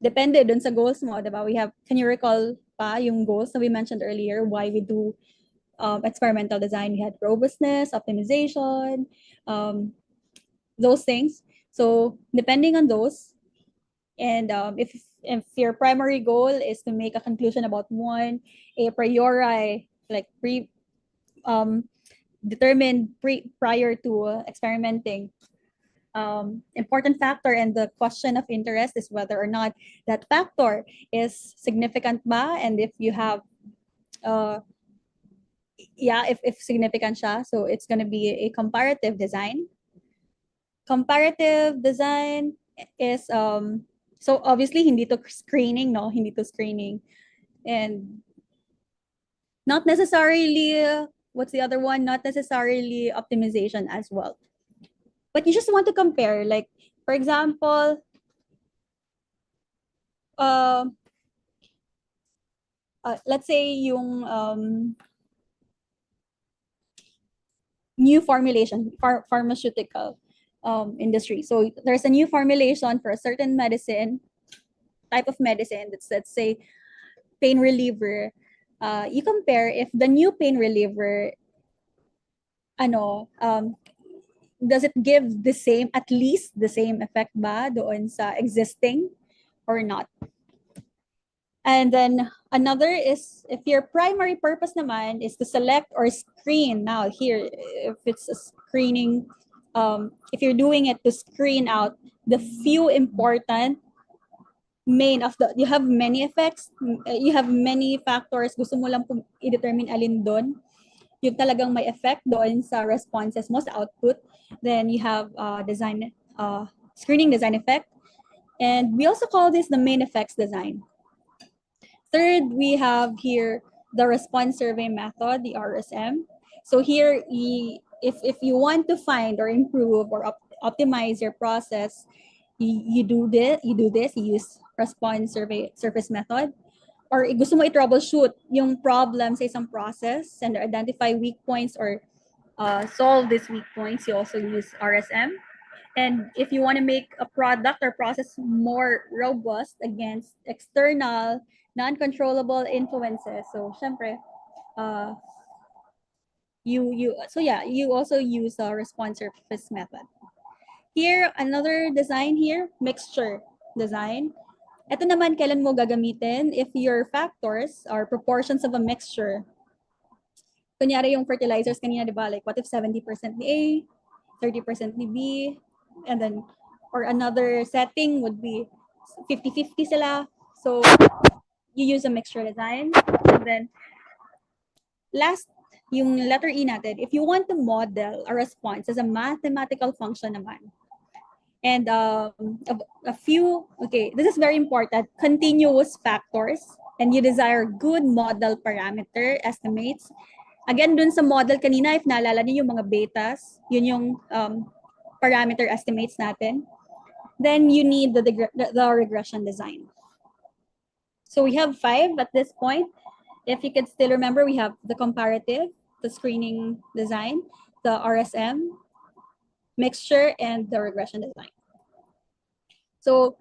depende dun sa goals mo, diba? Can you recall pa yung goals that we mentioned earlier, why we do experimental design? We had robustness, optimization, those things. So depending on those, and if your primary goal is to make a conclusion about one, a priori, like determined prior to experimenting, important factor and the question of interest is whether or not that factor is significant ba, and if you have if significant siya, so it's going to be a comparative design. Comparative design is so obviously hindi to screening, no, hindi to screening, and not necessarily what's the other one, not necessarily optimization as well, but you just want to compare, like for example, let's say yung new formulation, pharmaceutical industry. So there's a new formulation for a certain medicine, type of medicine, that's, let's say, pain reliever. You compare if the new pain reliever, does it give the same, at least the same effect ba doon sa existing or not? And then another is if your primary purpose naman is to select or screen. Now here, if it's a screening, if you're doing it to screen out the few important you have many effects, you have many factors, gusto mo lang i-determine alin doon yung talagang may effect doon sa responses mo, sa output, then you have screening design effect. And we also call this the main effects design. Third, we have here the response survey method, the RSM. So here, if you want to find or improve or optimize your process, you do this, you use response surface method. Or gusto mo i-troubleshoot yung problem sa isang process and identify weak points or solve these weak points, you also use RSM. And if you want to make a product or process more robust against external, non-controllable influences, so syempre, you also use a response surface method. Here, another design here, mixture design. Ito naman, kailan mo gagamitin? If your factors are proportions of a mixture. Kunyari yung fertilizers kanina, di ba? Like, what if 70% ni A, 30% ni B, and then, or another setting would be 50-50 sila. So, you use a mixture design. And then, last, yung letter E natin, if you want to model a response as a mathematical function naman, and a few, okay, this is very important, continuous factors, and you desire good model parameter estimates. Again, dun sa model kanina, if naalala niyo yung mga betas, yun yung parameter estimates natin. Then you need the regression design. So we have 5 at this point. If you could still remember, we have the comparative, the screening design, the RSM, mixture, and the regression design. So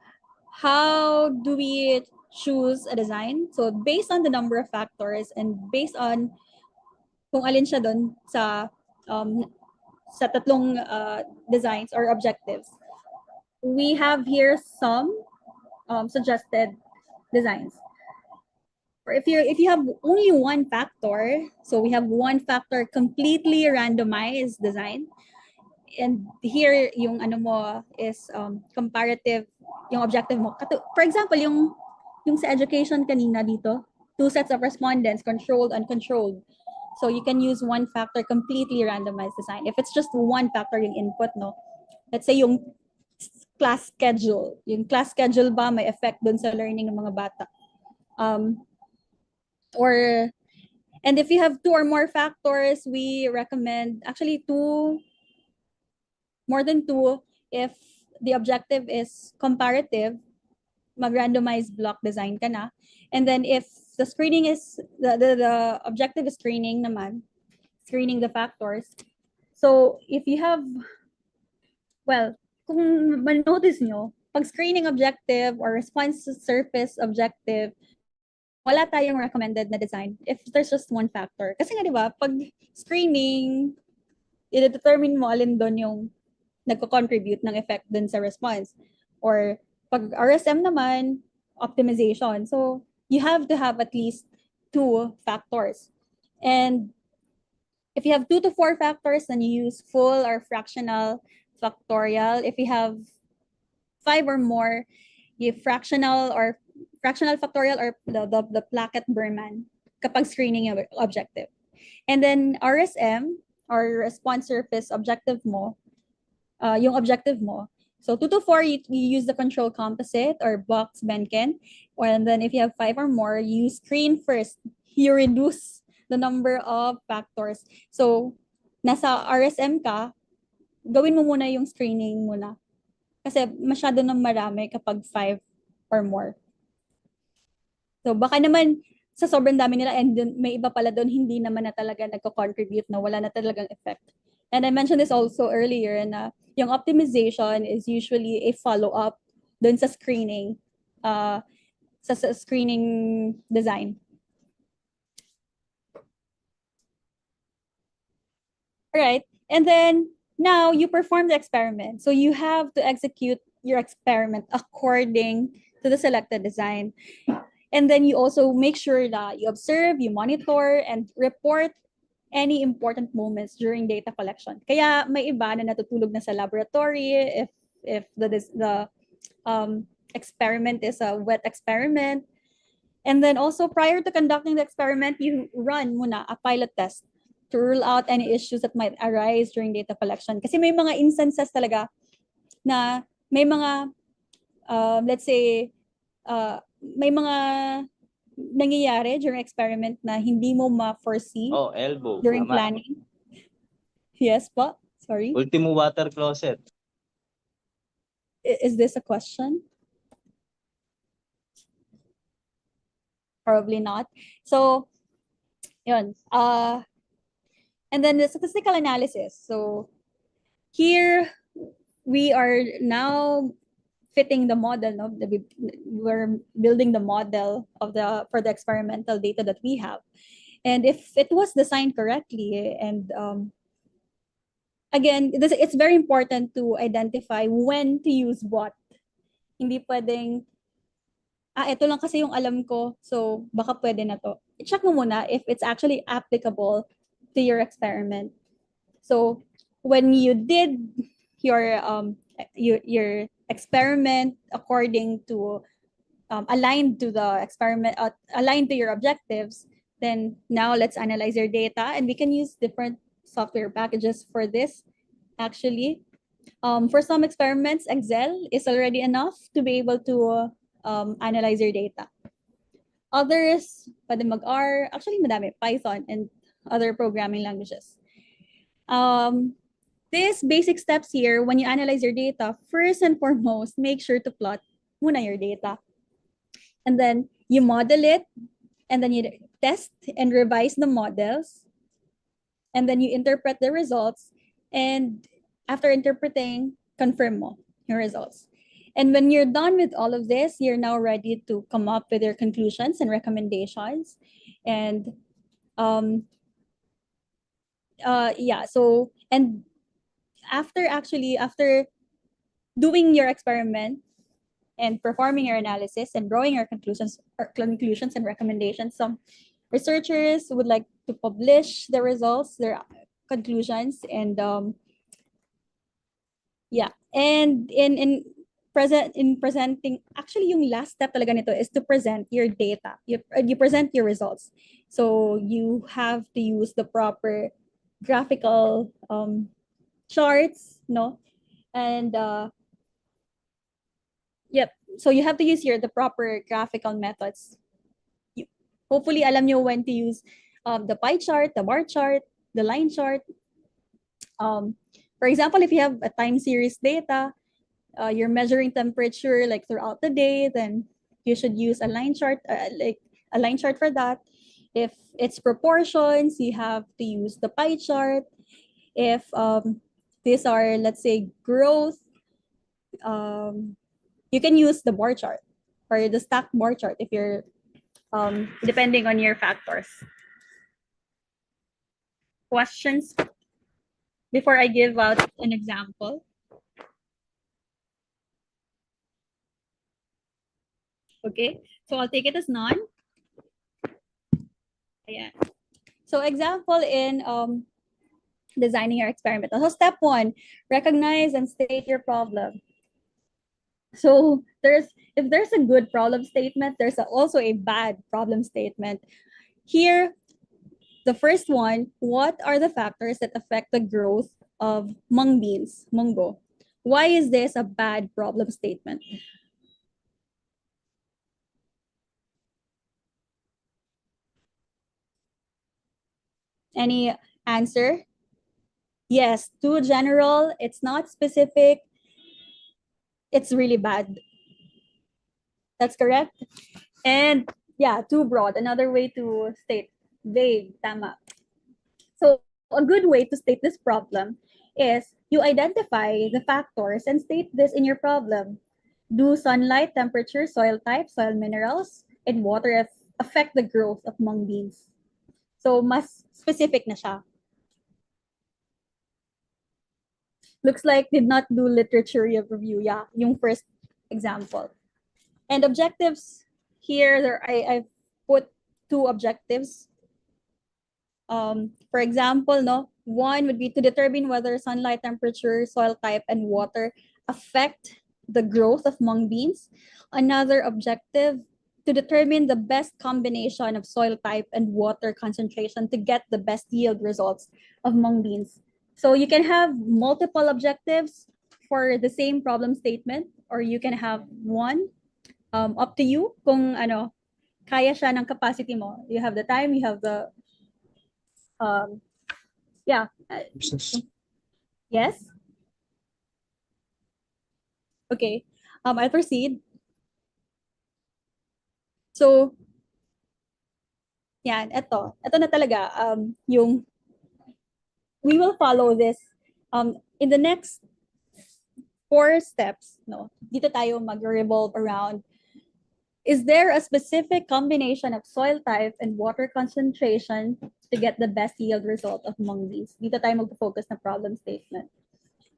how do we choose a design? So based on the number of factors and based on kung alin siya doon sa tatlong designs or objectives, we have here some suggested designs. Or if you have only one factor, so we have one factor completely randomized design. And here yung ano mo is comparative yung objective mo. For example, yung sa education kanina dito, 2 sets of respondents, controlled, uncontrolled. So you can use one factor, completely randomized design. If it's just one factor yung input, no? Let's say yung class schedule. Yung class schedule ba may effect dun sa learning ng mga bata? Or and if you have 2 or more factors, we recommend actually 2, more than 2, if the objective is comparative, mag-randomized block design ka na. And then if the screening is, the objective is screening naman, screening the factors. So if you have, well, kung man-notice nyo, pag screening objective or response surface objective, wala tayong recommended na design if there's just one factor. Kasi nga, di ba, pag screening, i-determine mo alin doon yung nagko-contribute ng effect dun sa response. Or pag RSM naman, optimization. So you have to have at least 2 factors. And if you have 2 to 4 factors, then you use full or fractional factorial. If you have 5 or more, you fractional factorial or the Plackett-Berman kapag screening yung objective. And then RSM or response surface objective mo, yung objective mo. So 2 to 4, you use the control composite or Box-Benken. And then if you have 5 or more, you screen first. You reduce the number of factors. So nasa RSM ka, gawin mo muna yung screening muna. Kasi masyado nang marami kapag 5 or more. So baka naman sa sobrang dami nila and may iba pala doon hindi naman na talaga nagko-contribute na wala na talagang effect. And I mentioned this also earlier na yung optimization is usually a follow-up doon sa screening, sa screening design. All right. And then now you perform the experiment. So you have to execute your experiment according to the selected design. And then you also make sure that you observe, you monitor, and report any important moments during data collection. Kaya may iba na natutulog na sa laboratory if the experiment is a wet experiment. And then also prior to conducting the experiment, you run muna a pilot test to rule out any issues that might arise during data collection. Kasi may mga instances talaga na may mga, let's say, may mga nangyayari during experiment na hindi mo ma-foresee elbow. during Tama. planning. Yes po? Sorry? Ultimo water closet. Is this a question? Probably not. So, yun. And then the statistical analysis. So, here we are now fitting the model. No? We're building the model for the experimental data that we have. And if it was designed correctly, and again, it's very important to identify when to use what. Hindi pwedeng, ito lang kasi yung alam ko, so baka pwede na to. I-check mo muna if it's actually applicable to your experiment. So when you did your experiment according to aligned to the experiment, aligned to your objectives, then now let's analyze your data, and we can use different software packages for this. Actually, for some experiments, Excel is already enough to be able to analyze your data. Others, pwede mag-R, actually madami, Python and other programming languages. These basic steps here, when you analyze your data, first and foremost, make sure to plot muna your data. And then you model it, and then you test and revise the models, and then you interpret the results, and after interpreting, confirm mo your results. And when you're done with all of this, you're now ready to come up with your conclusions and recommendations. And so, and after doing your experiment and performing your analysis and drawing your conclusions and recommendations, some researchers would like to publish the results, their conclusions, and Yeah. And in presenting, actually yung last step talaga nito is to present your data. You present your results. So you have to use the proper graphical charts, no? And yep. So you have to use here the proper graphical methods. You, hopefully alam nyo when to use the pie chart, the bar chart, the line chart. For example, if you have a time series data, you're measuring temperature like throughout the day, then you should use a line chart, like a line chart for that. If it's proportions, you have to use the pie chart. If these are, let's say, growth, you can use the bar chart or the stack bar chart if you're depending on your factors. Questions before I give out an example? Okay, so I'll take it as none. Yeah. So example in designing your experiment. So step one, recognize and state your problem. So if there's a good problem statement, there's also a bad problem statement. Here, the first one, what are the factors that affect the growth of mung beans, mungo? Why is this a bad problem statement? Any answer? Yes, too general, it's not specific, it's really bad. That's correct. And yeah, too broad. Another way to state vague, tama. So a good way to state this problem is you identify the factors and state this in your problem. Do sunlight, temperature, soil type, soil minerals, and water affect the growth of mung beans? So mas specific na siya. Looks like did not do literature review. Yeah, yung first example. And objectives here, I've put two objectives. For example, no, one would be to determine whether sunlight, temperature, soil type, and water affect the growth of mung beans. Another objective, to determine the best combination of soil type and water concentration to get the best yield results of mung beans. So you can have multiple objectives for the same problem statement, or you can have one. Up to you kung ano, kaya siya ng capacity mo. You have the time, you have the um, yeah. Yes? Okay. I'll proceed. So, yan, ito. Ito na talaga, yung, we will follow this in the next 4 steps, no? Dito tayo mag-revolve around, is there a specific combination of soil type and water concentration to get the best yield result of mung beans? Dito tayo mag-focus na problem statement.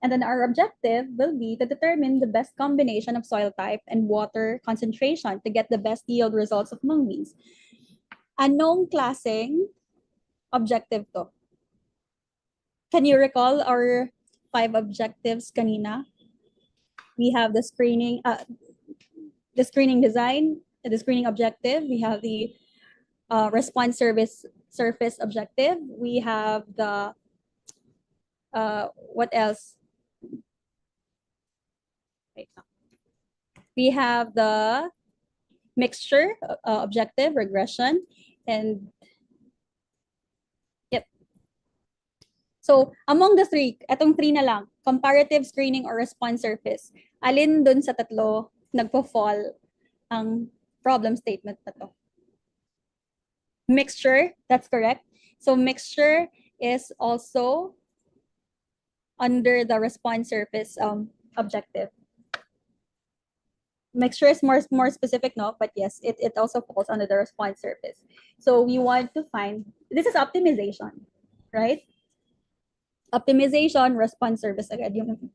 And then our objective will be to determine the best combination of soil type and water concentration to get the best yield results of mung beans. Anong klaseng objective to? Can you recall our 5 objectives kanina? We have the screening design, the screening objective. We have the response surface objective. We have the what else? We have the mixture objective, regression, and yep. So among the 3, etong 3 na lang, comparative, screening, or response surface, alin dun sa tatlo nagpo-fall ang problem statement na to? Mixture, that's correct. So mixture is also under the response surface objective. Mixture is more specific, no? But yes, it also falls under the response surface. So we want to find, this is optimization, right? Optimization, response surface agad yung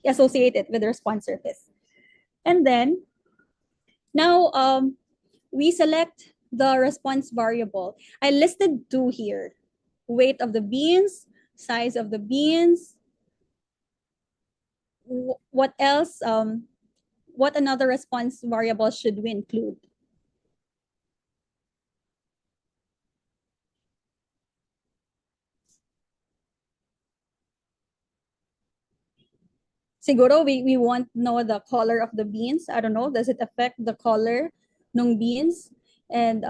associated with the response surface. And then, now we select the response variable. I listed 2 here. Weight of the beans, size of the beans, what else, what another response variable should we include? Siguro we want know the color of the beans. I don't know, does it affect the color ng beans? And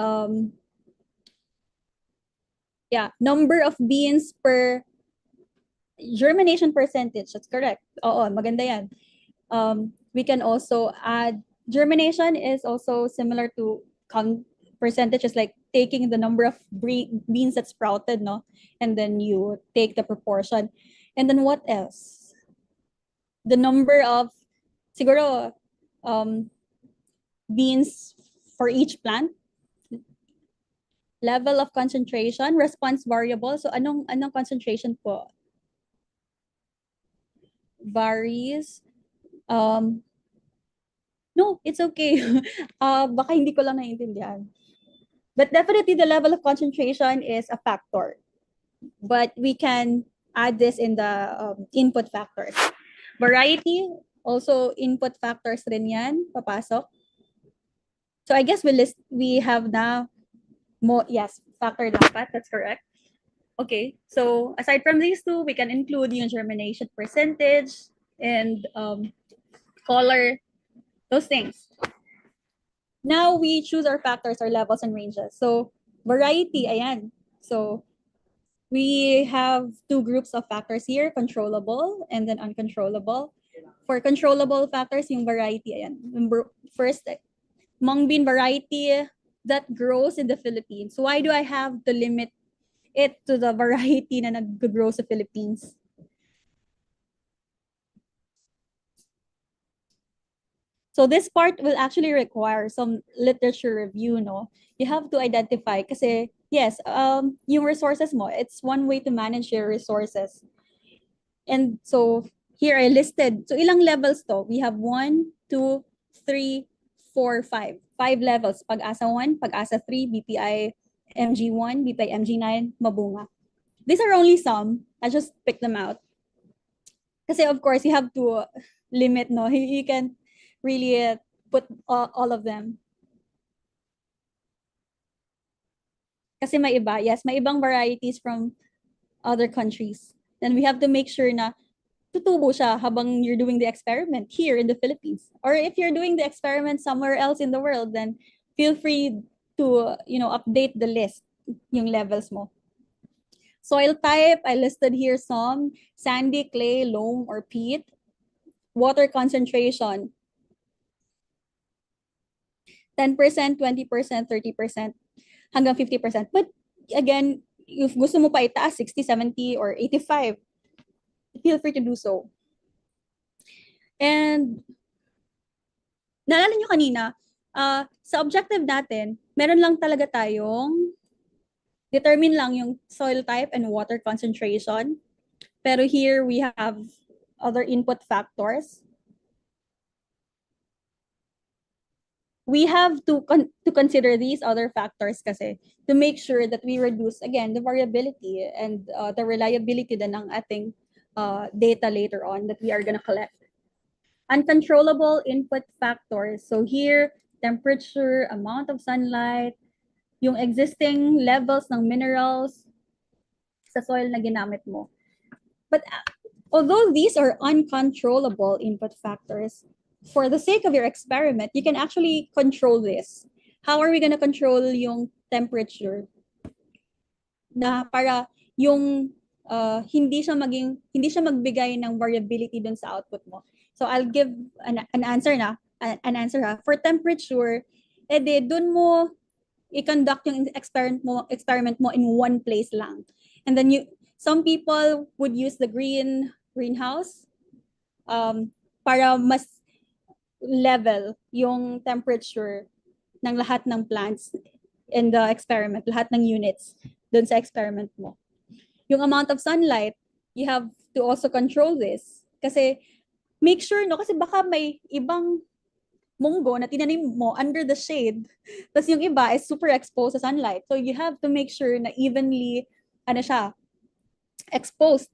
yeah, number of beans per germination percentage. That's correct. Oo, maganda yan. We can also add, germination is also similar to percentages, like taking the number of beans that sprouted, no? And then you take the proportion. And then what else? The number of, siguro, beans for each plant. Level of concentration, response variable. So anong concentration po? Varies. No, it's okay. Baka hindi ko lang naiintindihan. But definitely the level of concentration is a factor. But we can add this in the input factors. Variety, also input factors rin yan, papasok. So I guess we have now more, yes, factor dapat, that's correct. Okay, so aside from these two, we can include yung germination percentage and color, those things. Now we choose our factors, our levels and ranges. So variety, ayan. So we have two groups of factors here, controllable and then uncontrollable. For controllable factors, yung variety, ayan. First, mung bean variety that grows in the Philippines. So why do I have to limit it to the variety na nag-grow sa Philippines? So this part will actually require some literature review, no? You have to identify kasi yes, yung resources mo, it's one way to manage your resources. And so here I listed, so ilang levels to? We have 1, 2, 3, 4, 5. 5 levels. Pag-asa 1, Pag-asa 3, BPI MG1, BPI MG9, Mabunga. These are only some. I just picked them out. Kasi of course, you have to limit, no? You can really put all of them. Kasi may iba. Yes, may ibang varieties from other countries. Then we have to make sure na tutubo siya habang you're doing the experiment here in the Philippines. Or if you're doing the experiment somewhere else in the world, then feel free to, update the list, yung levels mo. Soil type, I listed here some: sandy, clay, loam, or peat. Water concentration, 10%, 20%, 30%, hanggang 50%. But again, if gusto mo pa itaas, 60, 70, or 85, feel free to do so. And naalala nyo kanina, sa objective natin, meron lang talaga tayong determine lang yung soil type and water concentration. Pero here we have other input factors. We have to consider these other factors kasi to make sure that we reduce, again, the variability and the reliability din ng ating data later on that we are going to collect. Uncontrollable input factors. So here, temperature, amount of sunlight, yung existing levels ng minerals sa soil na ginamit mo. But although these are uncontrollable input factors, for the sake of your experiment, you can actually control this. How are we going to control yung temperature? Na para yung hindi siya magbigay ng variability dun sa output mo. So I'll give an answer ha. For temperature, dun mo i-conduct yung experiment mo in one place lang. And then some people would use the greenhouse para mas level yung temperature ng lahat ng plants in the experiment, lahat ng units dun sa experiment mo. Yung amount of sunlight, you have to also control this. Kasi make sure, no, kasi baka may ibang munggo na tinanim mo under the shade, tapos yung iba is super exposed sa sunlight. So you have to make sure na evenly, exposed.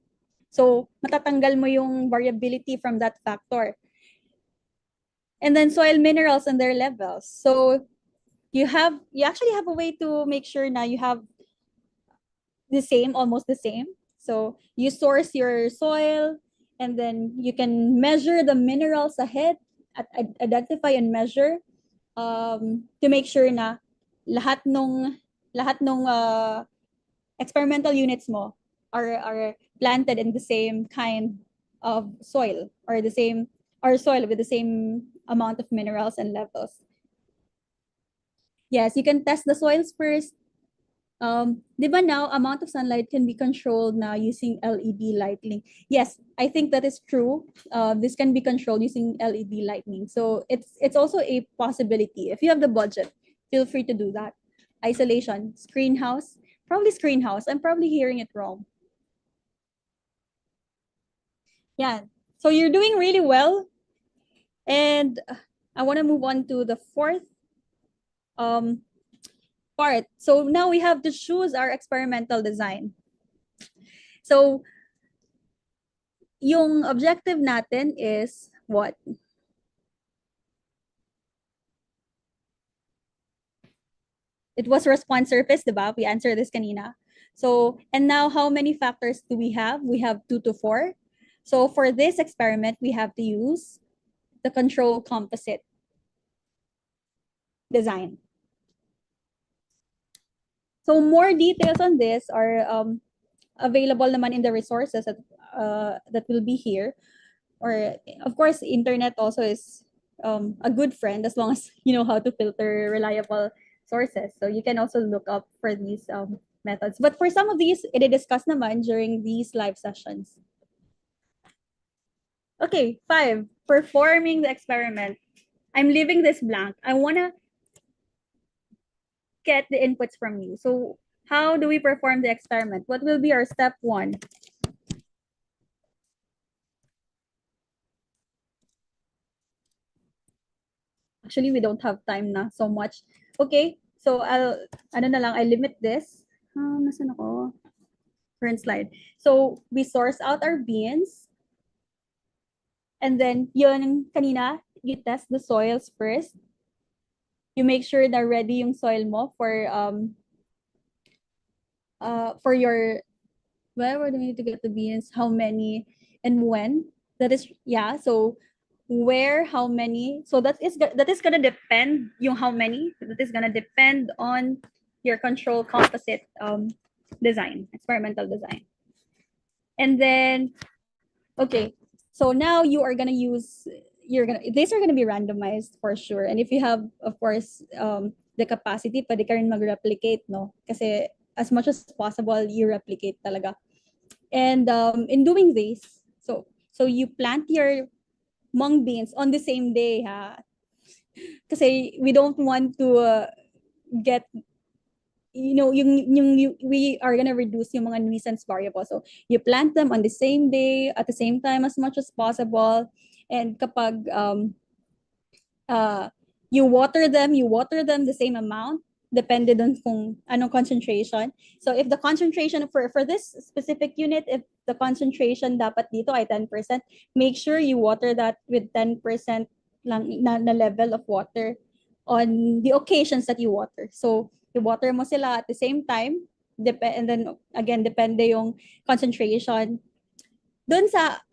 So, matatanggal mo yung variability from that factor. And then soil minerals and their levels. So, you actually have a way to make sure na you have the same, almost the same. So, you source your soil, and then you can measure the minerals ahead, identify and measure, to make sure na lahat nung experimental units mo are planted in the same kind of soil, or the same, or soil with the same amount of minerals and levels. Yes, you can test the soils first. Di ba now, amount of sunlight can be controlled now using LED lighting? Yes, I think that is true. This can be controlled using LED lighting. So it's also a possibility. If you have the budget, feel free to do that. Isolation, screen house, probably screen house. I'm probably hearing it wrong. Yeah. So you're doing really well. And I want to move on to the fourth um, part. So now we have to choose our experimental design. So yung objective natin is what? It was response surface, diba? We answered this kanina. So, and now how many factors do we have? We have 2 to 4. So for this experiment, we have to use the control composite design. So more details on this are available naman in the resources that will be here. Or of course, internet also is a good friend as long as you know how to filter reliable sources. So you can also look up for these methods. But for some of these, i-discuss naman during these live sessions. Okay, 5, performing the experiment. I'm leaving this blank. I want to get the inputs from you. So how do we perform the experiment? What will be our step 1? Actually, we don't have time na so much. Okay, so I limit this. Nasaan ako? Current slide. So, we source out our beans. And then, yun kanina, you test the soils first. You make sure na ready yung soil mo for your, where do we need to get the beans? How many and when? That is, yeah, so where, how many, so that is gonna depend yung how many, that is gonna depend on your control composite design, experimental design. And then, okay, so now you are gonna use, these are gonna be randomized for sure. And if you have, of course, the capacity, pwede ka rin mag-replicate, no? Kasi as much as possible, you replicate talaga. And in doing this, so you plant your mung beans on the same day, ha? Kasi we don't want to get, we are gonna reduce yung mga nuisance variables. So you plant them on the same day, at the same time as much as possible. And kapag you water them the same amount, depended on kung anong concentration. So if the concentration for this specific unit, if the concentration dapat dito ay 10%, make sure you water that with 10% lang na level of water on the occasions that you water. So you water mo sila at the same time, and then again, depende yung concentration dun sa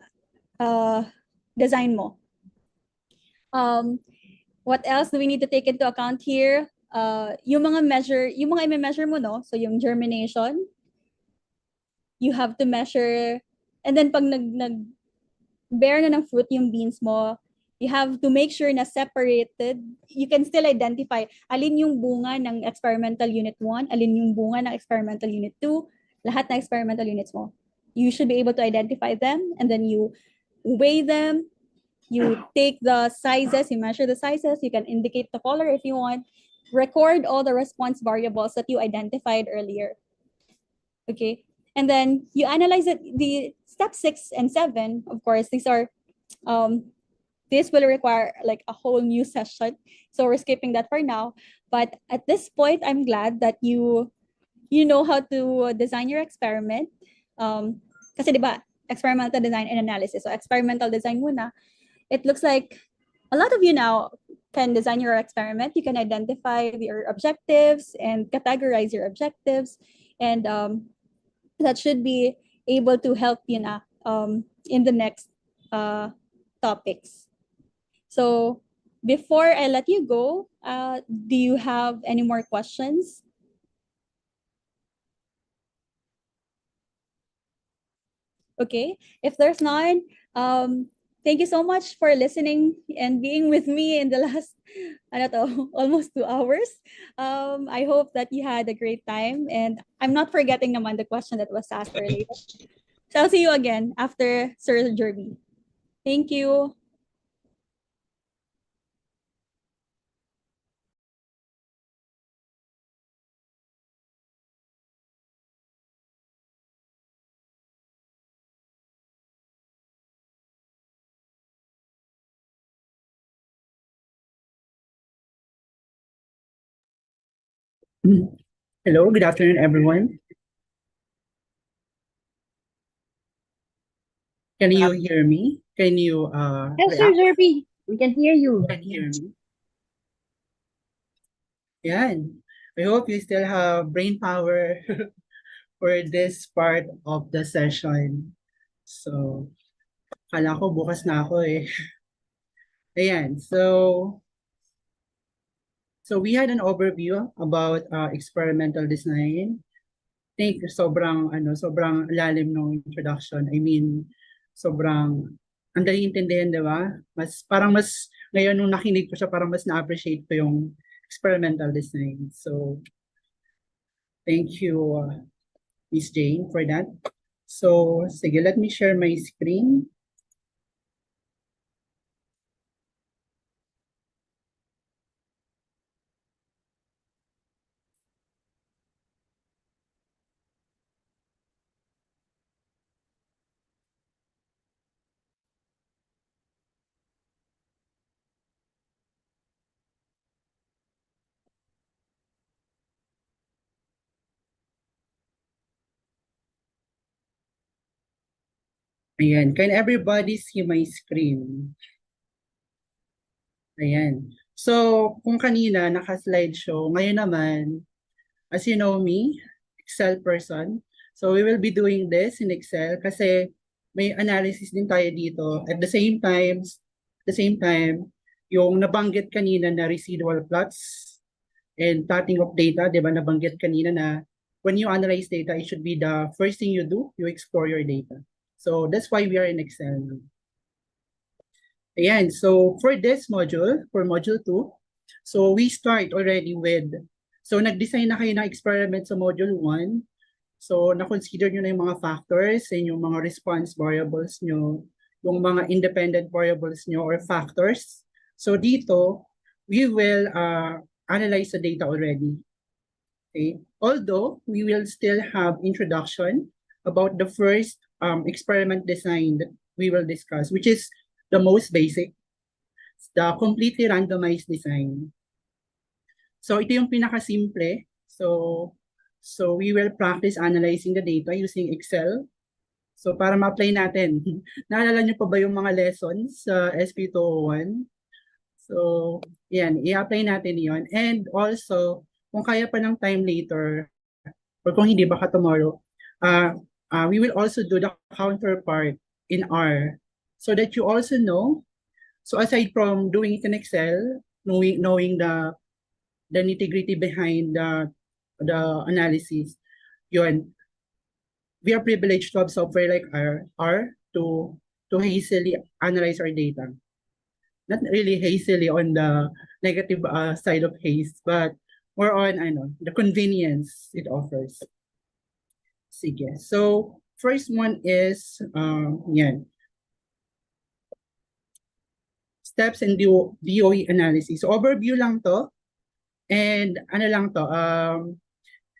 design mo. What else do we need to take into account here? Yung mga i-measure mo, no? So yung germination, you have to measure, and then pag bear na ng fruit yung beans mo, you have to make sure na separated. You can still identify alin yung bunga ng experimental unit 1, alin yung bunga ng experimental unit 2, lahat ng experimental units mo. You should be able to identify them, and then you weigh them. You take the sizes, you measure the sizes, you can indicate the color if you want, record all the response variables that you identified earlier. Okay, and then you analyze it. The step 6 and 7, of course, these are, this will require like a whole new session. So we're skipping that for now. But at this point, I'm glad that you know how to design your experiment. Kasi diba, experimental design and analysis. So experimental design muna. It looks like a lot of you now can design your experiment. You can identify your objectives and categorize your objectives. And that should be able to help you na in the next topics. So before I let you go, do you have any more questions? Okay, if there's none, thank you so much for listening and being with me in the last, ano to, almost 2 hours. I hope that you had a great time, and I'm not forgetting naman the question that was asked earlier. So I'll see you again after Sir Jerby. Thank you. Hello, good afternoon, everyone. Can you hear me? Can you Yes, Sir react? Jerby, we can hear you. Can you hear me? Yan. I hope you still have brain power for this part of the session. So, kala ko bukas na ako eh. Ayan, so we had an overview about experimental design. Think sobrang lalim ng introduction. I mean, sobrang ang dali intindihan, di ba? Mas ngayon nung nakinig ko siya, parang mas na-appreciate ko yung experimental design. So, thank you, Miss Jane, for that. So, sige, let me share my screen. Ayan, can everybody see my screen? Ayan. So, kung kanina naka-slideshow, ngayon naman, as you know me, Excel person. So, we will be doing this in Excel kasi may analysis din tayo dito. At the same time, yung nabanggit kanina na residual plots and plotting of data, di ba nabanggit kanina na when you analyze data, it should be the first thing you do, you explore your data. So, that's why we are in Excel. Ayan, so for this module, for module 2, so we start already with, so nag-design na kayo ng experiment sa module 1. So na-consider nyo na yung mga factors and yung mga response variables nyo, yung mga independent variables nyo or factors. So dito, we will analyze the data already. Okay? Although, we will still have introduction about the first experiment design that we will discuss, which is the most basic, the completely randomized design. So ito yung pinakasimple. So we will practice analyzing the data using Excel. So para ma-apply natin, naalala niyo pa ba yung mga lessons sa SP201? So yan, i-apply natin yon. And also, kung kaya pa ng time later, or kung hindi baka tomorrow, we will also do the counterpart in R. So that you also know, so aside from doing it in Excel, knowing the nitty-gritty behind the analysis, yun, we are privileged to have software like R to hastily analyze our data. Not really hastily on the negative side of haste, but more on the convenience it offers. Sige. So first one is yan. Steps in DOE analysis. So overview lang to. And ano lang to,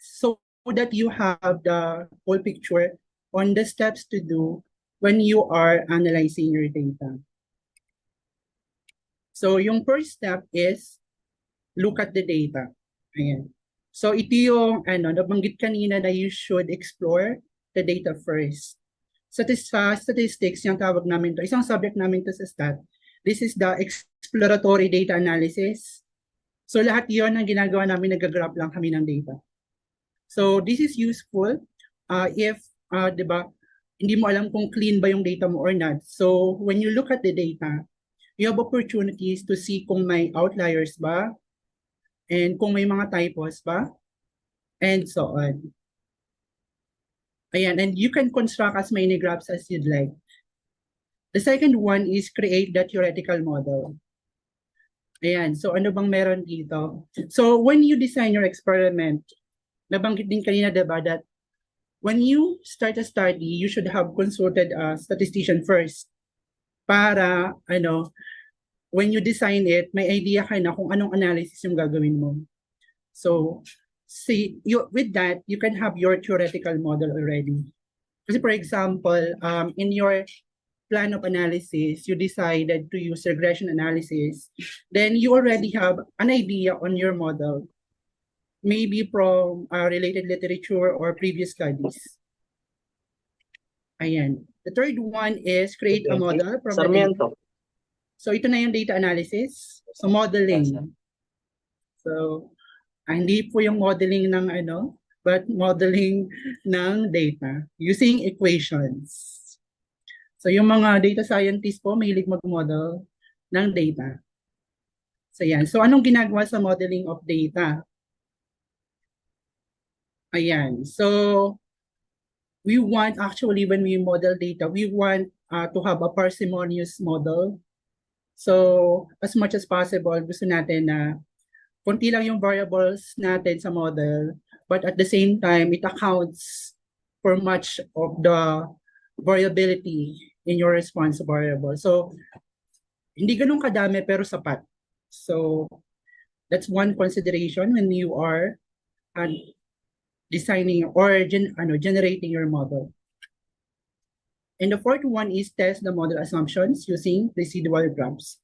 so that you have the whole picture on the steps to do when you are analyzing your data. So yung first step is look at the data. Ayan. So ito yung nabanggit kanina na you should explore the data first. statistics yung tawag namin to. Isang subject namin to sa stat. This is the exploratory data analysis. So lahat yon ang ginagawa namin, nag-graph lang kami ng data. So this is useful if, di ba, hindi mo alam kung clean ba yung data mo or not. So when you look at the data, you have opportunities to see kung may outliers ba, and kung may mga typos ba, and so on. Ayan, and you can construct as many graphs as you'd like. The second one is create the theoretical model. Ayan, so ano bang meron dito? So when you design your experiment, nabanggit din kanina, diba, that when you start a study, you should have consulted a statistician first para, when you design it, may idea ka na kung anong analysis yung gagawin mo. So, with that, you can have your theoretical model already. Kasi for example, in your plan of analysis, you decided to use regression analysis, then you already have an idea on your model, maybe from related literature or previous studies. Ayan. The third one is create a model from the data. Sarmiento. So ito na yung data analysis. So modeling. So hindi po yung modeling ng but modeling ng data using equations. So yung mga data scientists po mahilig mag-model ng data. So yan. So anong ginagawa sa modeling of data? Ayan. So we want, actually, when we model data, we want to have a parsimonious model. So as much as possible, gusto natin na konti lang yung variables natin sa model, but at the same time, it accounts for much of the variability in your response variable. So hindi ganun kadami pero sapat. So that's one consideration when you are designing or generating your model. And the fourth one is test the model assumptions using residual graphs.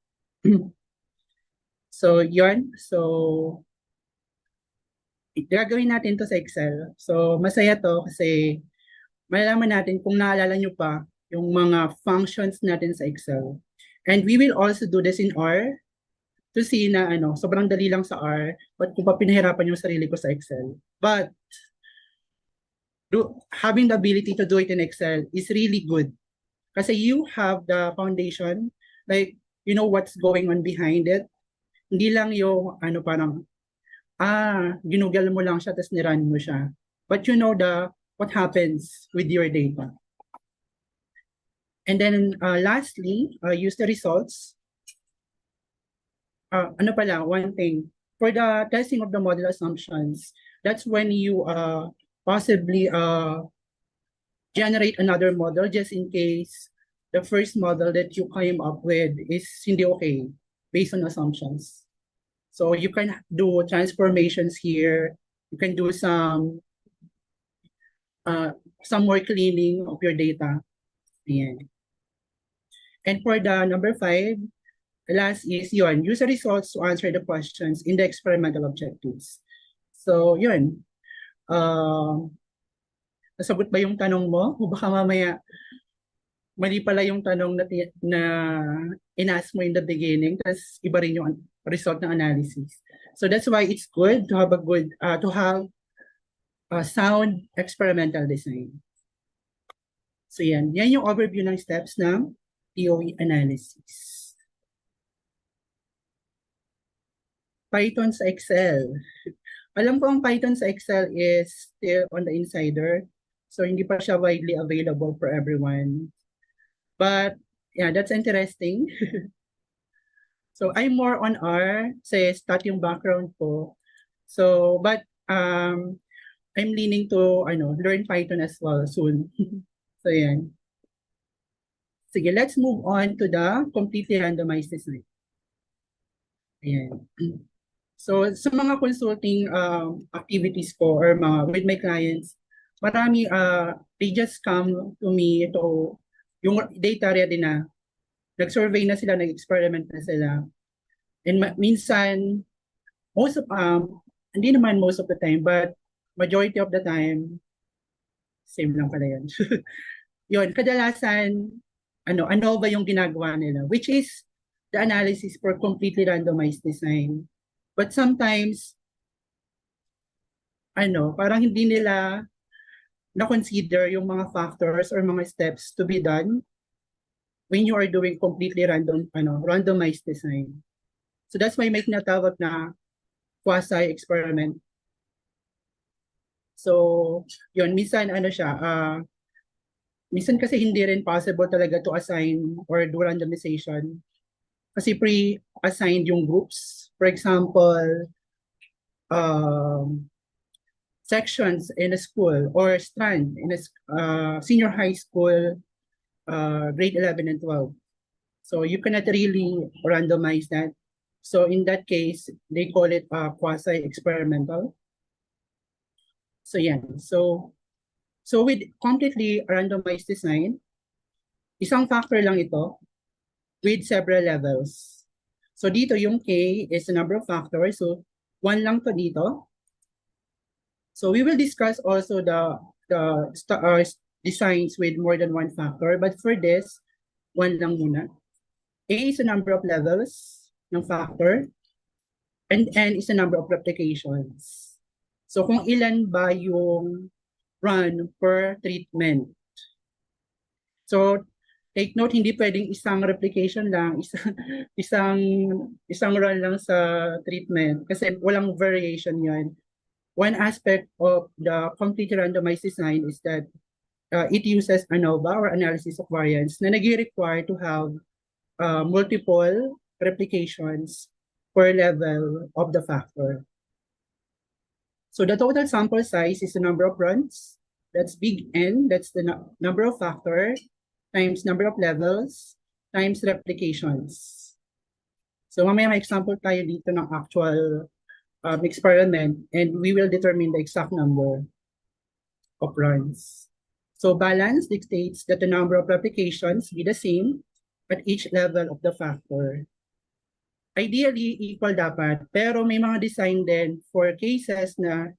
So yun, so gagawin natin to sa Excel. So masaya to kasi malalaman natin kung naalala nyo pa yung mga functions natin sa Excel. And we will also do this in R to see na sobrang dali lang sa R, but kung pa pinahirapan yung sarili ko sa Excel. But having the ability to do it in Excel is really good. Kasi you have the foundation, like, you know what's going on behind it. Hindi lang yung, parang, ginugel mo lang siya, tapos nirun mo siya. But you know what happens with your data. And then, lastly, use the results. One thing. For the testing of the model assumptions, that's when you, possibly generate another model just in case the first model that you came up with is hindi okay based on assumptions. So you can do transformations here. You can do some more cleaning of your data. Ayan. And for the number 5, the last is yun, use the results to answer the questions in the experimental objectives. So yun. Nasagot ba yung tanong mo? O baka mamaya mali pala yung tanong na in-ask mo in the beginning, tapos iba rin yung result ng analysis. So that's why it's good to have a sound experimental design. So yan yung overview ng steps ng TOE analysis. Python sa Excel. Alam ko ang Python sa Excel is still on the insider. So hindi pa siya widely available for everyone. But yeah, that's interesting. So I'm more on R, say stat yung background ko. So but I'm leaning to learn Python as well soon. So yan. Sige, let's move on to the completely randomized design. Ayan. So sa mga consulting activities ko or with my clients, marami they just come to me yung data ready na. Nag-survey na sila, nag-experiment na sila. And minsan hindi naman most of the time, but majority of the time same lang pala yan. Yun, kadalasan, ANOVA yung ginagawa nila, which is the analysis for completely randomized design. But sometimes, parang hindi nila na-consider yung mga factors or mga steps to be done when you are doing completely randomized design. So that's why may tinatawag na quasi-experiment. So, yun, minsan minsan kasi hindi rin possible talaga to assign or do randomization kasi pre-assigned yung groups. For example, sections in a school or strand in a senior high school, grade 11 and 12. So you cannot really randomize that. So in that case, they call it quasi-experimental. So yeah, so with completely randomized design, isang factor lang ito with several levels. So dito yung K is the number of factors. So 1 lang to dito. So we will discuss also the designs with more than 1 factor. But for this, 1 lang muna. A is the number of levels ng factor. And N is the number of replications. So kung ilan ba yung run per treatment. So take note, hindi pwedeng isang replication lang, isang run lang sa treatment kasi walang variation yan. One aspect of the completely randomized design is that it uses ANOVA or analysis of variance na nag-require to have multiple replications per level of the factor. So the total sample size is the number of runs. That's big N, that's the number of factors times number of levels times replications. So mamaya may example tayo dito ng actual experiment and we will determine the exact number of runs. So balance dictates that the number of replications be the same at each level of the factor. Ideally, equal dapat, pero may mga design din for cases na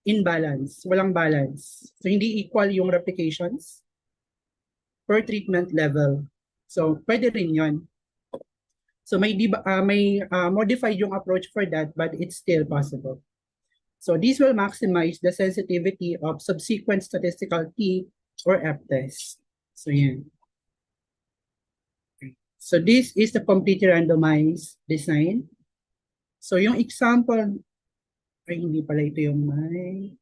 imbalance, walang balance. So hindi equal yung replications per treatment level. So pwede rin yun. So may modified yung approach for that, but it's still possible. So this will maximize the sensitivity of subsequent statistical T or F test. So yan. So this is the completely randomized design. So yung example, hindi pala ito yung may.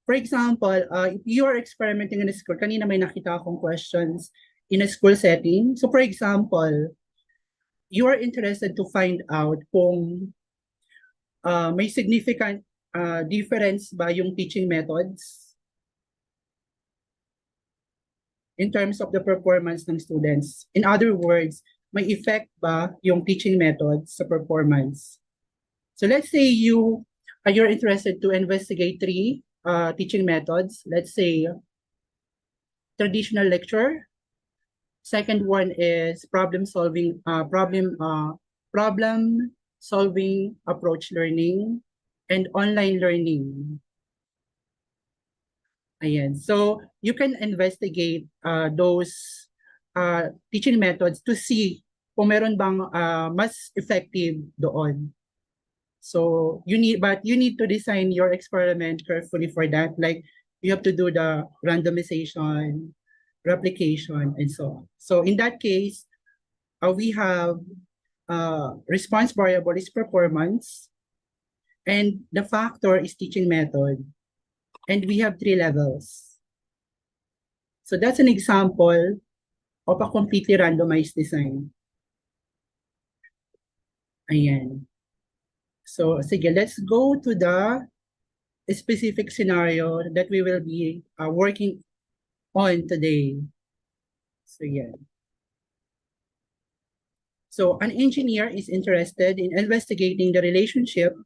For example, if you are experimenting in a school, kanina may nakita akong questions in a school setting. So for example, you are interested to find out kung may significant difference ba yung teaching methods in terms of the performance ng students. In other words, may effect ba yung teaching methods sa performance? So let's say you're interested to investigate 3 teaching methods. Let's say traditional lecture. Second one is problem solving approach learning and online learning. Ayan. So you can investigate those teaching methods to see kung meron bang mas effective doon. So you need to design your experiment carefully for that. Like you have to do the randomization, replication, and so on. So in that case, we have response variable is performance, and the factor is teaching method, and we have 3 levels. So that's an example of a completely randomized design. Ayan. So sige, let's go to the specific scenario that we will be working on today. So yeah. So an engineer is interested in investigating the relationship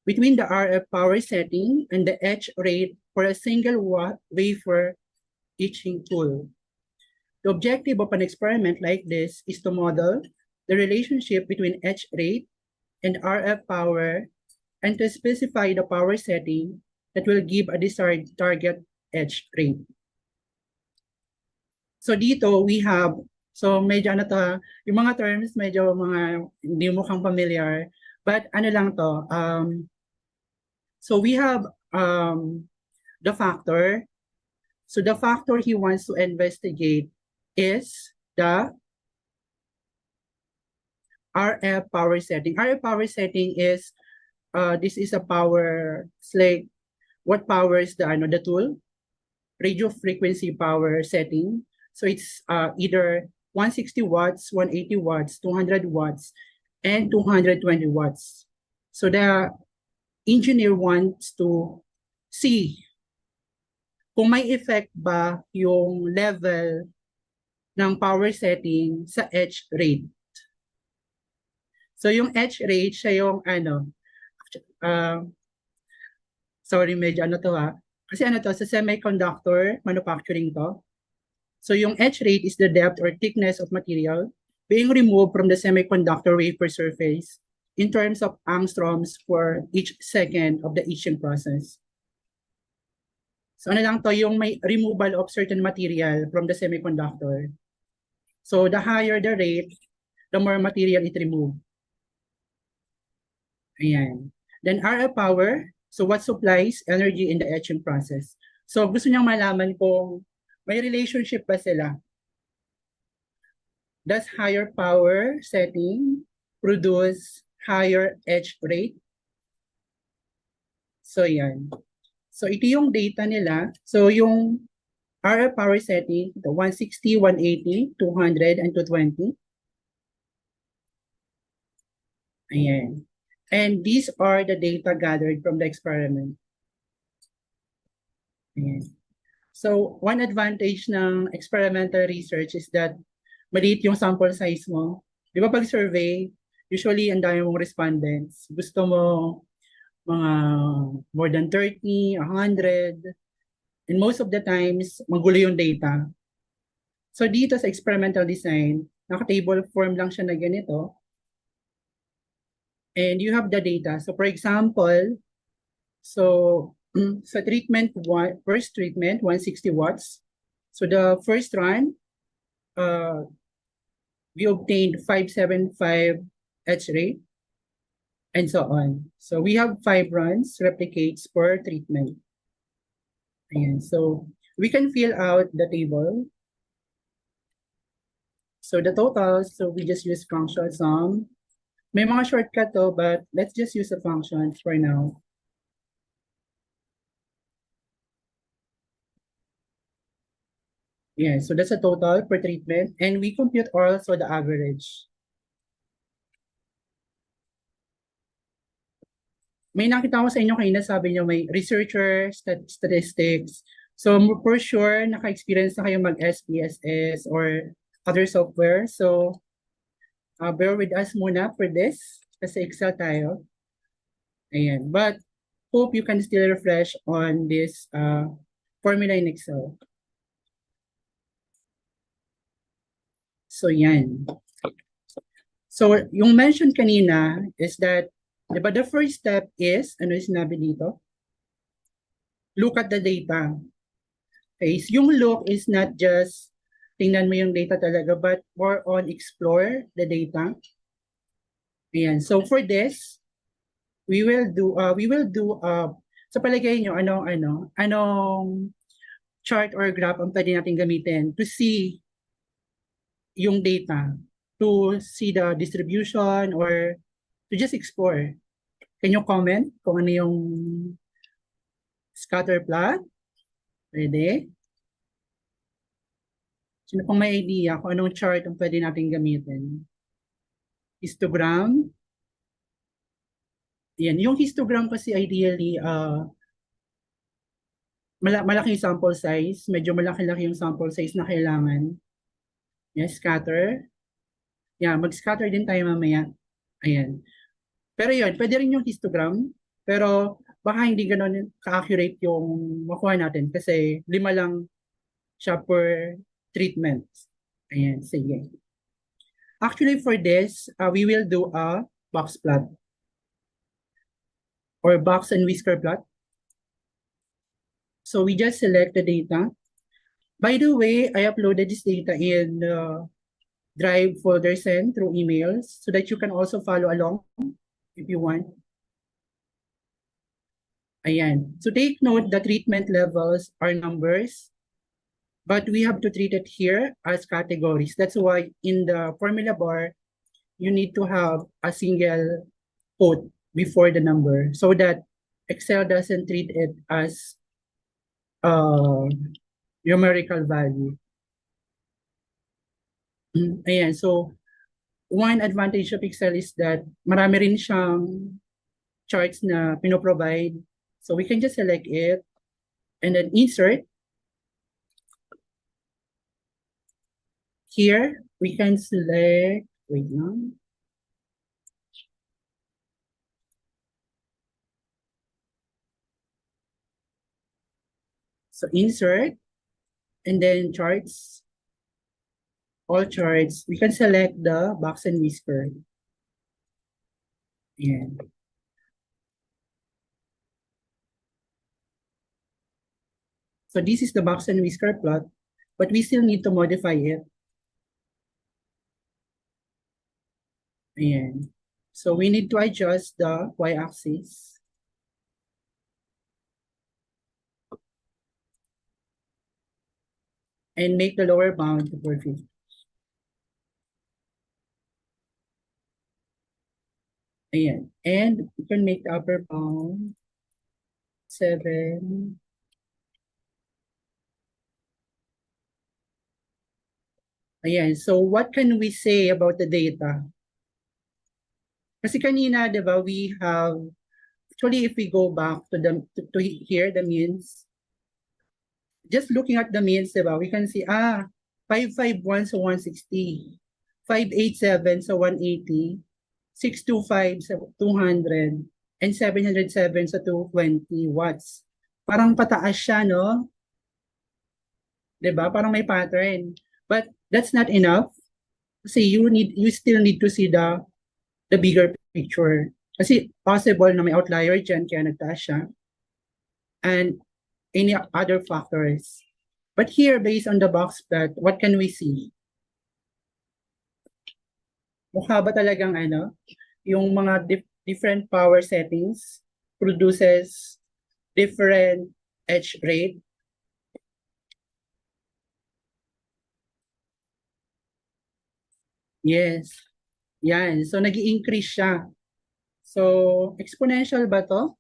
between the RF power setting and the etch rate for a single wafer etching tool. The objective of an experiment like this is to model the relationship between etch rate and RF power and to specify the power setting that will give a desired target etch rate. So dito we have, so medyo ano to, yung mga terms medyo mga hindi mo kang familiar, but ano lang to, so we have the factor. So the factor he wants to investigate is the RF power setting. RF power setting is, this is a power, it's like what powers the tool, radio frequency power setting. So it's either 160 watts, 180 watts, 200 watts, and 220 watts. So the engineer wants to see kung may effect ba yung level ng power setting sa edge rate. So yung edge rate, siya yung uh, sorry, medyo ano to ha. Kasi ano to, sa semiconductor manufacturing to. So yung etch rate is the depth or thickness of material being removed from the semiconductor wafer surface in terms of angstroms for each second of the etching process. So ano lang to, yung may removal of certain material from the semiconductor. So the higher the rate, the more material it removed. Ayan. Then RF power, so what supplies energy in the etching process. So gusto niyang malaman kung may relationship ba sila. Does higher power setting produce higher etch rate? So yan. So ito yung data nila. So yung RF power setting, the 160, 180, 200, and 220. Ayan. And these are the data gathered from the experiment. Ayan. So one advantage ng experimental research is that maliit yung sample size mo. Di ba pag survey, usually ang dami mong respondents. Gusto mo mga more than 30, 100. And most of the times, magulo yung data. So dito sa experimental design, naka-table form lang siya na ganito. And you have the data. So for example, so sa treatment, first treatment, 160 watts. So the first run, we obtained 575 etch rate, and so on. So we have 5 runs, replicates per treatment. Ayan. So we can fill out the table. So the total, so we just use function sum. May mga shortcut to, but let's just use the functions for now. Yeah, so that's a total per treatment, and we compute also the average. May nakita ko sa inyo kanina, sabi niyo may researcher, statistics. So for sure, naka-experience na kayo mag-SPSS or other software. So bear with us muna for this kasi Excel tayo. Ayan. But hope you can still refresh on this formula in Excel. So yan. So yung mention kanina is that, di ba, the first step is, ano yung sinabi dito? Look at the data. Okay, so yung look is not just tingnan mo yung data talaga, but more on explore the data. Ayan. So for this, we will do sa palagay nyo, anong chart or graph ang pwede natin gamitin to see yung data, to see the distribution or to just explore. Can you comment kung ano yung scatter plot? Pwede? Sino pang may idea kung anong chart ang pwede natin gamitin? Histogram. Yan. Yung histogram kasi ideally, malaki yung sample size. Medyo malaki-laki yung sample size na kailangan. Yes, scatter. Yeah, mag-scatter din tayo mamaya. Ayan. Pero yun, pwede rin yung histogram. Pero baka hindi gano'n ka-accurate yung makuha natin kasi 5 lang siya per treatment. Ayan, sige. Actually, for this, we will do a box plot or box and whisker plot. So we just select the data. By the way, I uploaded this data in Drive folder sent through emails so that you can also follow along if you want. Ayan. So take note the treatment levels are numbers, but we have to treat it here as categories. That's why in the formula bar, you need to have a single quote before the number so that Excel doesn't treat it as numerical value. Ayan, so one advantage of Excel is that marami rin siyang charts na pinoprovide. So we can just select it and then insert. Here, we can select, wait lang. So insert, and then charts, all charts. We can select the box and whisker. Ayan. So this is the box and whisker plot, but we still need to modify it. Ayan. So we need to adjust the y-axis. And make the lower bound to 450. Ayan. And you can make the upper bound 7. Ayan. So what can we say about the data? Kasi kanina, di ba, we have, actually if we go back to to here, the means, just looking at the means, di ba, we can see, 551 sa 160, 587 sa 180, 625 sa 200, and 707 sa 220 watts. Parang pataas siya, no? Di ba? Parang may pattern. But that's not enough. Kasi you still need to see the bigger picture. Kasi possible na may outlier dyan, kaya nagtaas siya. And any other factors. But here, based on the box plot, what can we see? Mukha ba talagang yung mga different power settings produces different edge rate? Yes. Yan. So, nag-i-increase siya. So, exponential ba to?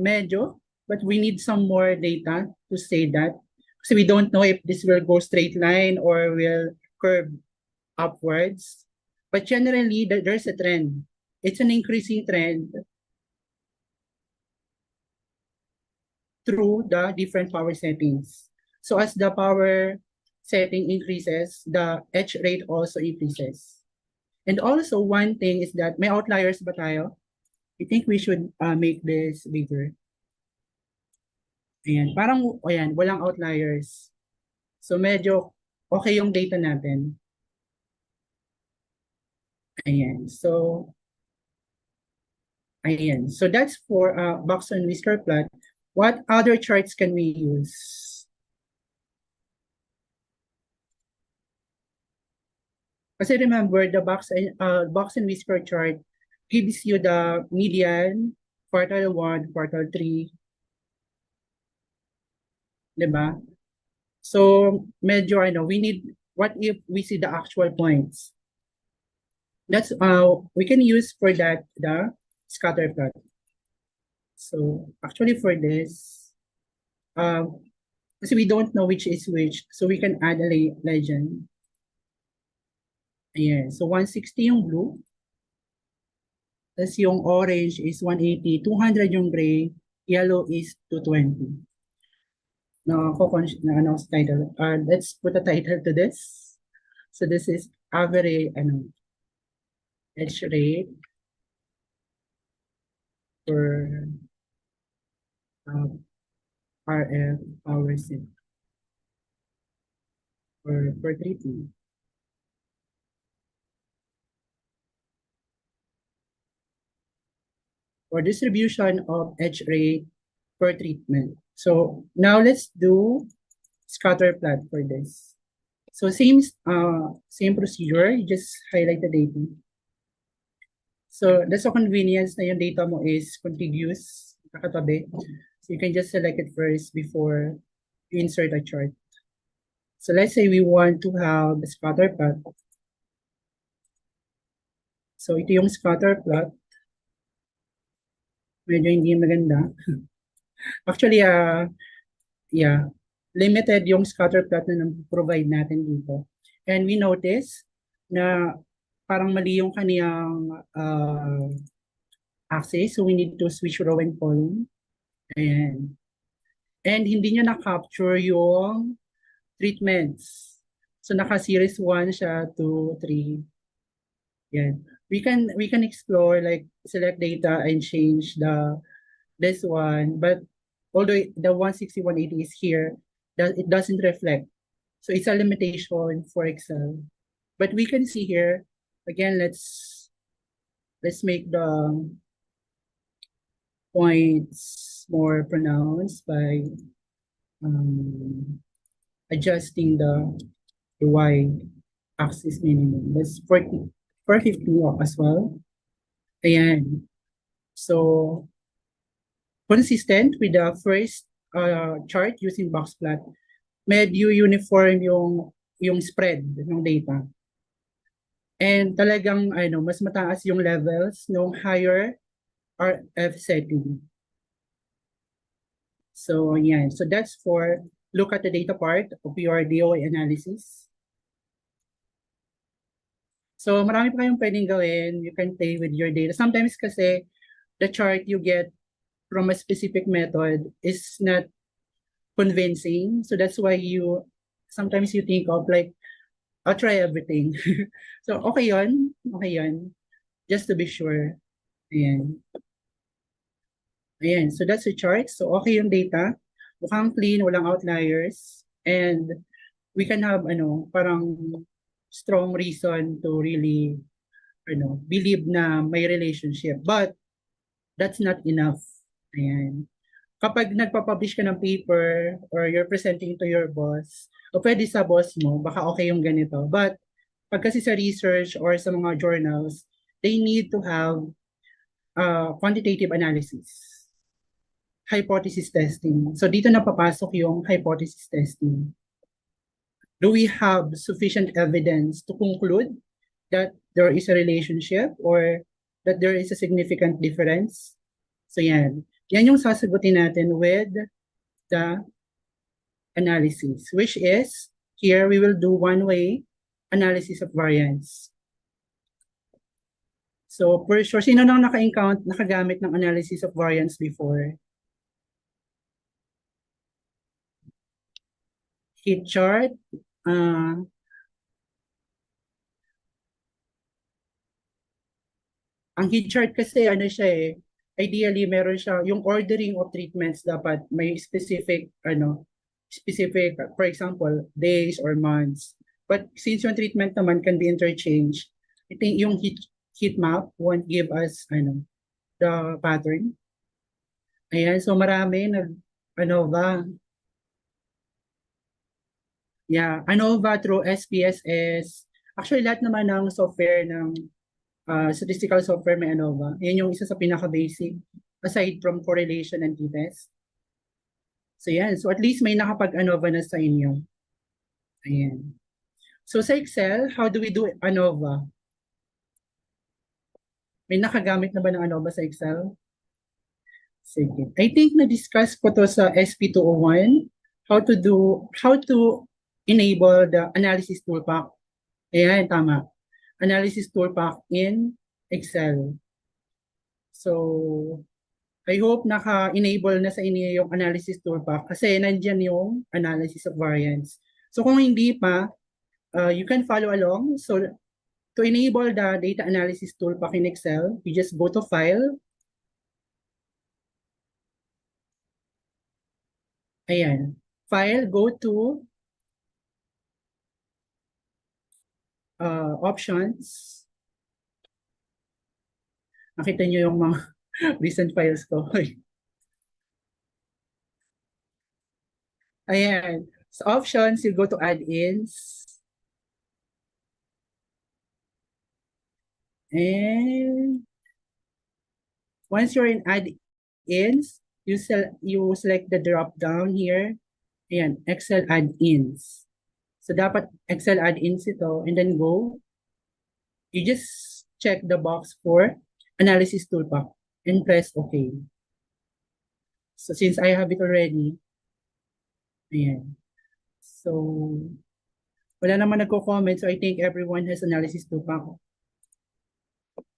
Medyo. But we need some more data to say that. Kasi we don't know if this will go straight line or will curve upwards. But generally, there's a trend. It's an increasing trend through the different power settings. So as the power setting increases, the edge rate also increases. And also one thing is that may outliers ba tayo? I think we should make this bigger. Ayan, parang ayan, walang outliers. So medyo okay yung data natin. Ayan, so ayan. So that's for box and whisker plot. What other charts can we use? Kasi remember, the box and whisker chart gives you the median, quartile 1, quartile 3. Diba? So, medyo we need, what if we see the actual points? That's, we can use for that the scatter plot. So, actually for this, kasi we don't know which is which, so we can add a legend. Ayan, so 160 yung blue. Tapos yung orange is 180, 200 yung gray, yellow is 220. Title. Let's put a title to this. So this is average edge rate for RF power set for treatment. For distribution of edge rate per treatment. So now let's do scatter plot for this. So same procedure, you just highlight the data. So that's a convenience na yung data mo is contiguous, kakatabi. So you can just select it first before you insert a chart. So let's say we want to have a scatter plot. So ito yung scatter plot. Medyo hindi maganda. Actually, yeah, limited yung scatter plot na provide natin dito. And we notice na parang mali yung kaniyang axis. So we need to switch row and column. And hindi niya na-capture yung treatments. So naka-series 1 siya, 2, 3. Yan. We can explore like select data and change this one, but although the 160/180 is here, it doesn't reflect. So it's a limitation for Excel. But we can see here, again, let's make the points more pronounced by adjusting the y-axis minimum. That's 450 as well. Ayan. So, consistent with the first chart using box plot, medyo uniform yung spread ng data. And talagang mas mataas yung levels ng higher RF setting. So, yan. So, that's for look at the data part of your DOI analysis. So, marami pa kayong pwedeng gawin. You can play with your data. Sometimes kasi, the chart you get from a specific method is not convincing. So, that's why sometimes you think of like, I'll try everything. So, okay yun. Okay yun. Just to be sure. Ayan. Ayan. So, that's the chart. So, okay yung data. Mukhang clean, walang outliers. And we can have, parang strong reason to really, believe na may relationship. But, that's not enough. Ayan. Kapag nagpa-publish ka ng paper or you're presenting to your boss, o pwede sa boss mo, baka okay yung ganito. But, pag kasi sa research or sa mga journals, they need to have quantitative analysis, hypothesis testing. So dito na papasok yung hypothesis testing. Do we have sufficient evidence to conclude that there is a relationship or that there is a significant difference? So yan. Yan yung sasagutin natin with the analysis, which is, here we will do one-way analysis of variance. So, for sure, sino nang nakagamit ng analysis of variance before? Heat chart. Ang heat chart kasi, siya ideally, meron siya, yung ordering of treatments dapat may specific, for example, days or months. But since yung treatment naman can be interchanged, I think yung heat map won't give us, the pattern. Ayan, so marami ANOVA. Yeah, ANOVA through SPSS. Actually, lahat naman ng software ng statistical software may ANOVA. Yan yung isa sa pinaka-basic aside from correlation and t-test. So yan, so at least may nakapag-ANOVA na sa inyo. Ayan. So sa Excel, how do we do ANOVA? May nakagamit na ba ng ANOVA sa Excel? Sige. I think na-discuss ko to sa SP201, how to enable the analysis toolpack. Ayan, tama. Analysis toolpack in Excel. So, I hope naka-enable na sa inyo yung analysis toolpack kasi nandyan yung analysis of variance. So, kung hindi pa, you can follow along. So, to enable the data analysis toolpack in Excel, you just go to File. Ayan. File, go to Options. Nakita nyo yung mga recent files ko. Ayan. So options, you go to add-ins. And once you're in add-ins, you select the drop down here. Ayan, Excel add-ins. So dapat Excel add-ins ito and then go. You just check the box for analysis toolpath and press OK. So since I have it already, ayan. So wala naman nagko-comment, so I think everyone has analysis toolpath.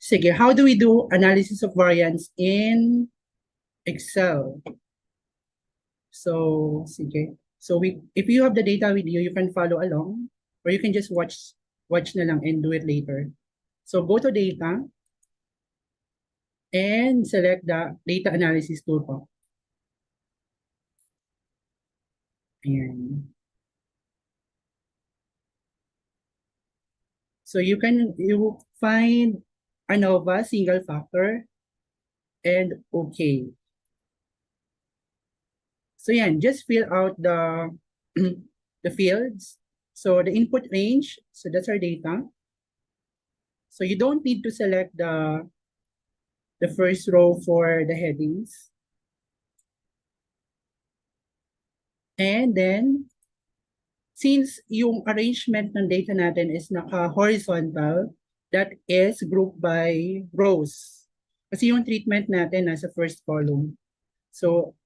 Sige, how do we do analysis of variance in Excel? So, sige. So if you have the data with you, you can follow along or you can just watch na lang and do it later. So go to data and select the data analysis tool po. Ayan. So you find ANOVA single factor and okay. So yan, just fill out the the fields. So the input range, so that's our data. So you don't need to select the first row for the headings. And then, since yung arrangement ng data natin is naka-horizontal, that is grouped by rows. Kasi yung treatment natin nasa first column. So,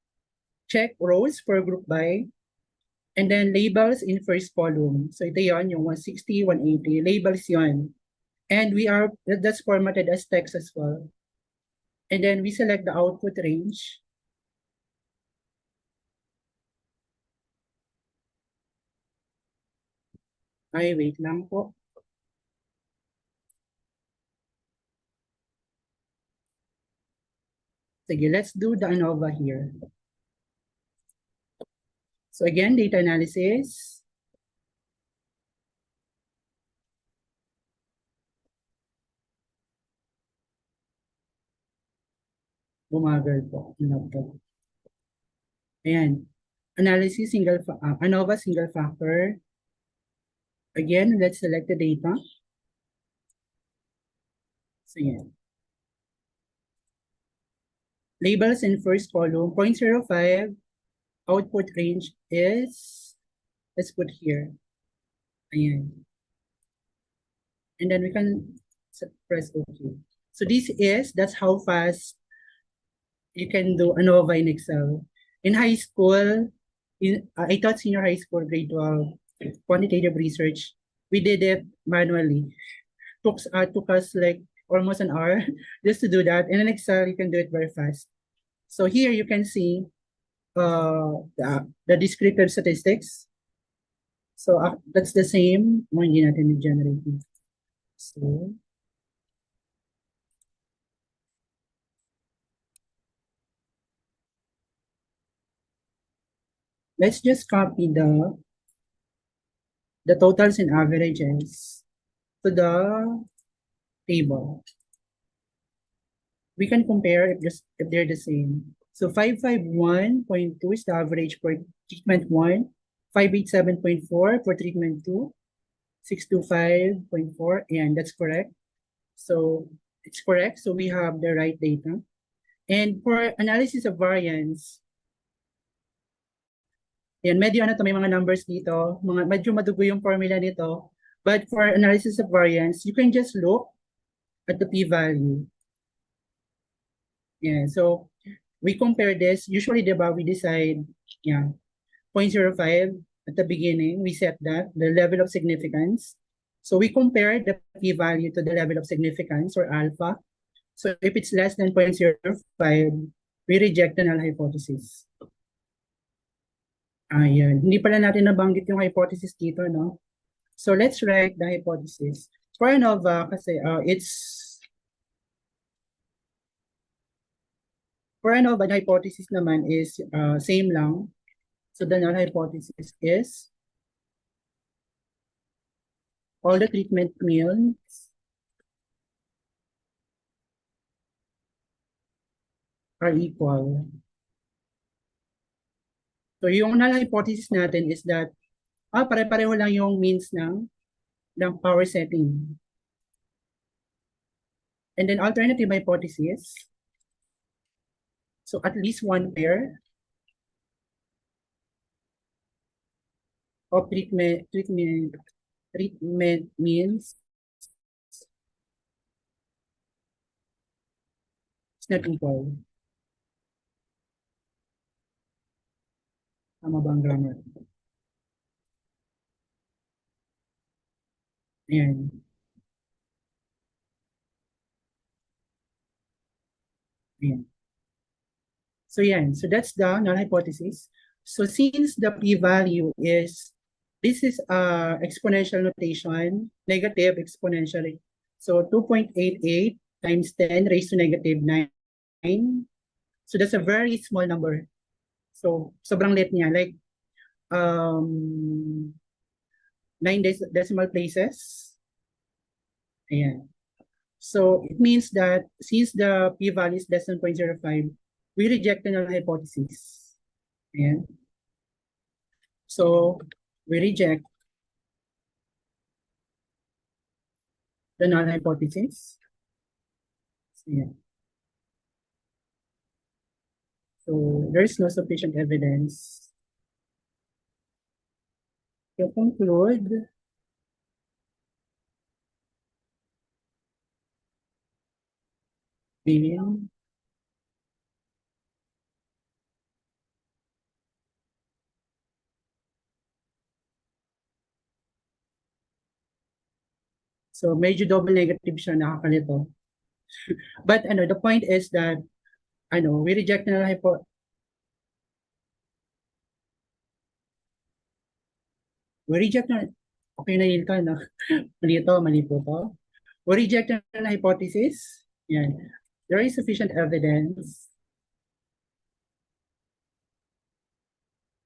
check rows for group by, and then labels in first column. So, ito yon yung 160, 180. Labels yon. And that's formatted as text as well. And then we select the output range. Ay, wait lang po. Sige, let's do the ANOVA here. So again, data analysis. Bumagal po. Ayan. Analysis, ANOVA single factor. Again, let's select the data. So yan. Labels in first column, 0.05. Output range is, let's put here. Ayan. And then we can press OK. So that's how fast you can do ANOVA in Excel. In high school, I taught senior high school, grade 12, quantitative research. We did it manually. Took us like almost an hour just to do that. And in Excel, you can do it very fast. So here you can see the descriptive statistics. So that's the same. Hindi natin generate. So let's just copy the totals and averages to the table. We can compare if they're the same. So 551.2 is the average for treatment 1, 587.4 for treatment 2, 625.4, and that's correct. So it's correct. So we have the right data. And for analysis of variance, yan, medyo may mga numbers dito, medyo madugo yung formula nito. But for analysis of variance, you can just look at the p-value. Yeah, so we compare this. Usually, diba, we decide, 0.05 at the beginning. We set that, the level of significance. So we compare the p-value to the level of significance or alpha. So if it's less than 0.05, we reject the null hypothesis. Ayan. Hindi pala natin nabanggit yung hypothesis dito, no? So let's write the hypothesis. For ANOVA, kasi for ANOVA, the hypothesis naman is same lang. So the null hypothesis is all the treatment meals are equal. So So yung null hypothesis natin is that pare-pareho lang yung means ng power setting. And then alternative hypothesis, so at least one pair of treatment means it's not equal. Tama ba ang grammar? Ayan. Ayan. So yan, so that's the null hypothesis. So since the p-value is, this is exponential notation, negative exponential. So 2.88 times 10 raised to negative 9. So that's a very small number. So sobrang liit niya, like 9 decimal places. Ayan. So it means that since the p-value is less than 0.05, we reject the null hypothesis. Ayan. So we reject the null hypothesis. So, yeah. So there is no sufficient evidence to conclude being so medyo double negative siya, nakakalito. But the point is that we reject the null hypothesis. We reject na, okay na yun ka, no? Mali po to. We reject the null hypothesis. Yan. There is sufficient evidence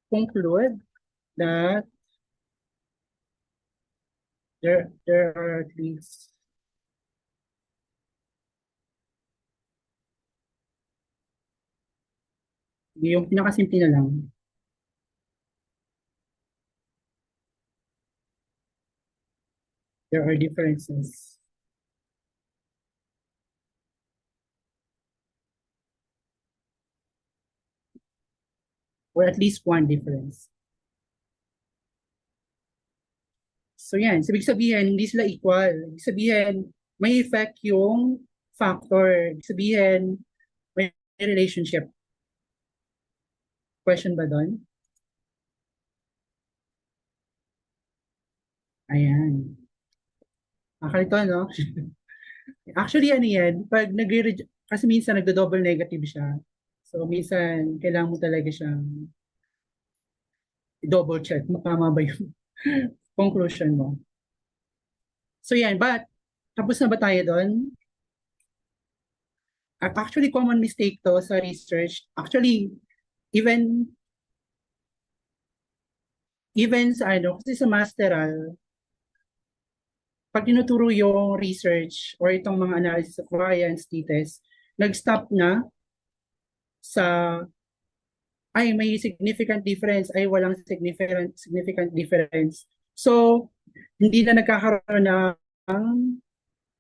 conclude that there are at least yung pinakasimple na lang. There are differences. Or at least one difference. So yan, so ibig sabihin, hindi sila equal. Ibig sabihin, may effect yung factor. Ibig sabihin, may relationship. Question ba doon? Ayan. Nakalito, no? Actually, ano yan, pag kasi minsan nagdo-double negative siya. So, minsan, kailangan mo talaga siyang double check. Tama ba yung conclusion mo? So, yan. But, tapos na ba tayo doon? Actually, common mistake to sa research. Actually, even sa kasi sa masteral, pag tinuturo yung research or itong mga analysis of variance, t-test, nag-stop na sa may significant difference, walang significant difference. So, hindi na nagkakaroon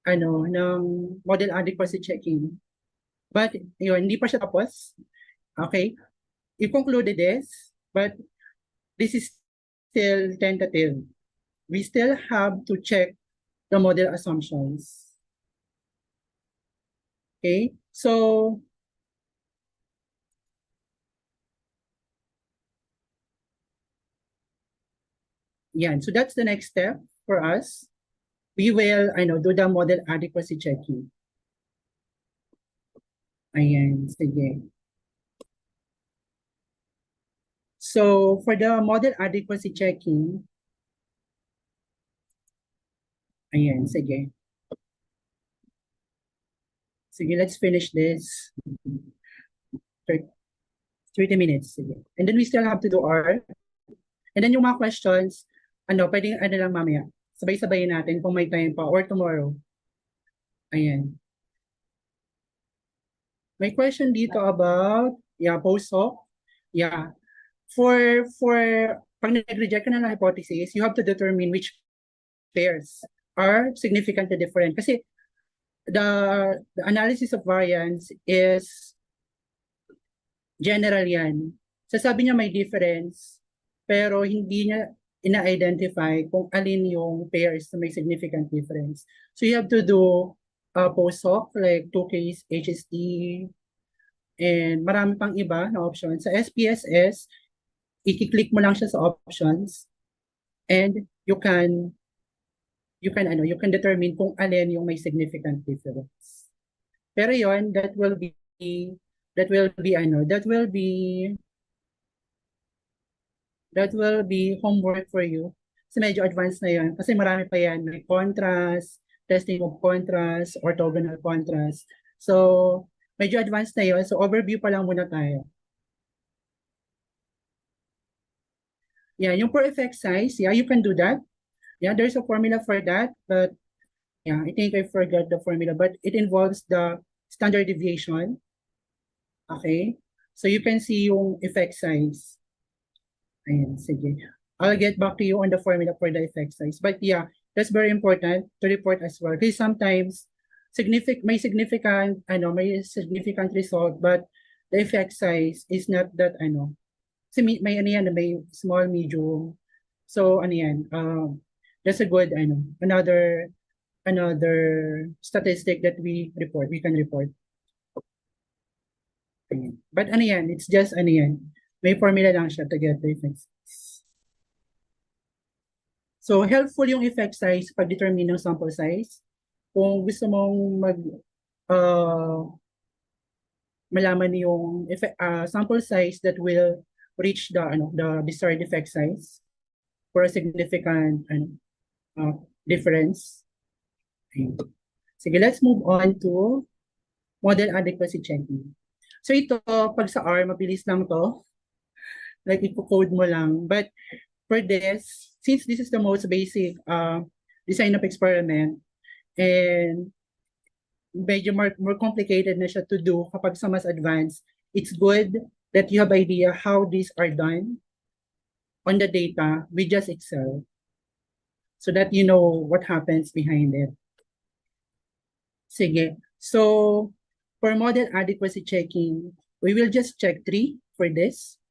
ng model adequacy checking. But, yun, hindi pa siya tapos. Okay? You concluded this, but this is still tentative. We still have to check the model assumptions. Okay? So, yan. So that's the next step for us. We will, do the model adequacy checking. Ayan, sige. So, for the model adequacy checking, ayan, sige. Sige, let's finish this. 30 minutes, sige. And then we still have to do our, and then yung mga questions, pwedeng lang mamaya. Sabay-sabayin natin kung may time pa or tomorrow. Ayan. May question dito about, post-hoc. Yeah. for pag nag-reject ka na ng hypothesis, you have to determine which pairs are significantly different. Kasi the analysis of variance is general yan. Sasabi niya may difference, pero hindi niya ina-identify kung alin yung pairs na may significant difference. So you have to do post-hoc, like 2-case HST, and marami pang iba na options. Sa SPSS, i-click mo lang siya sa options, and you can determine kung alin yung may significant difference. Pero yon, that will be homework for you. Kasi medyo advanced na yon. Kasi marami pa yan. May contrast, testing of contrast, orthogonal contrast. So, medyo advanced na yon. So, overview pa lang muna tayo. Yeah, yung per effect size, yeah, you can do that. Yeah, there's a formula for that, but yeah, I think I forgot the formula, but it involves the standard deviation. Okay? So you can see yung effect size. Ayan, sige. I'll get back to you on the formula for the effect size. But yeah, that's very important to report as well. Because sometimes may significant result, but the effect size is not that Kasi may small, medium. So that's a good another statistic that we can report. But it's just may formula lang siya to get the effect size. So helpful yung effect size pag determine ng sample size. Kung gusto mong malaman yung sample size that will reach the desired effect size for a significant difference. Sige, let's move on to model adequacy checking. So ito, pag sa R, mabilis lang to. Like, i-code mo lang. But for this, since this is the most basic design of experiment, and medyo more complicated na siya to do kapag sa mas advanced, it's good that you have idea how these are done on the data with just Excel, so that you know what happens behind it. Sige. So, for model adequacy checking, we will just check 3 for this.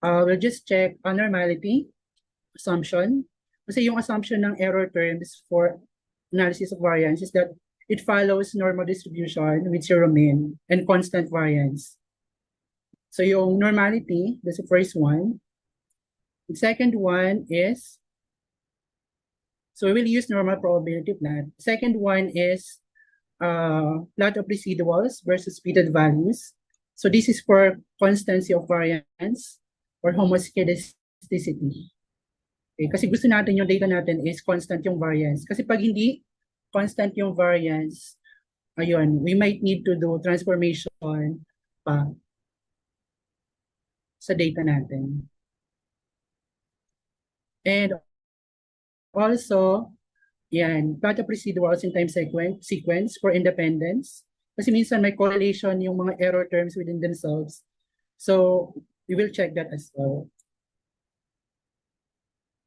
We'll just check normality, assumption. Kasi yung assumption ng error terms for analysis of variance is that it follows normal distribution with zero mean and constant variance. So yung normality, that's the first one. The second one is, so we will use normal probability plot. Second one is plot of residuals versus fitted values. So this is for constancy of variance or homoscedasticity. Okay, kasi gusto natin yung data natin is constant yung variance. Kasi pag hindi constant yung variance, ayun, we might need to do transformation pa sa data natin. And also, yan, plot of residuals in time sequence for independence. Kasi minsan may correlation yung mga error terms within themselves. So, we will check that as well.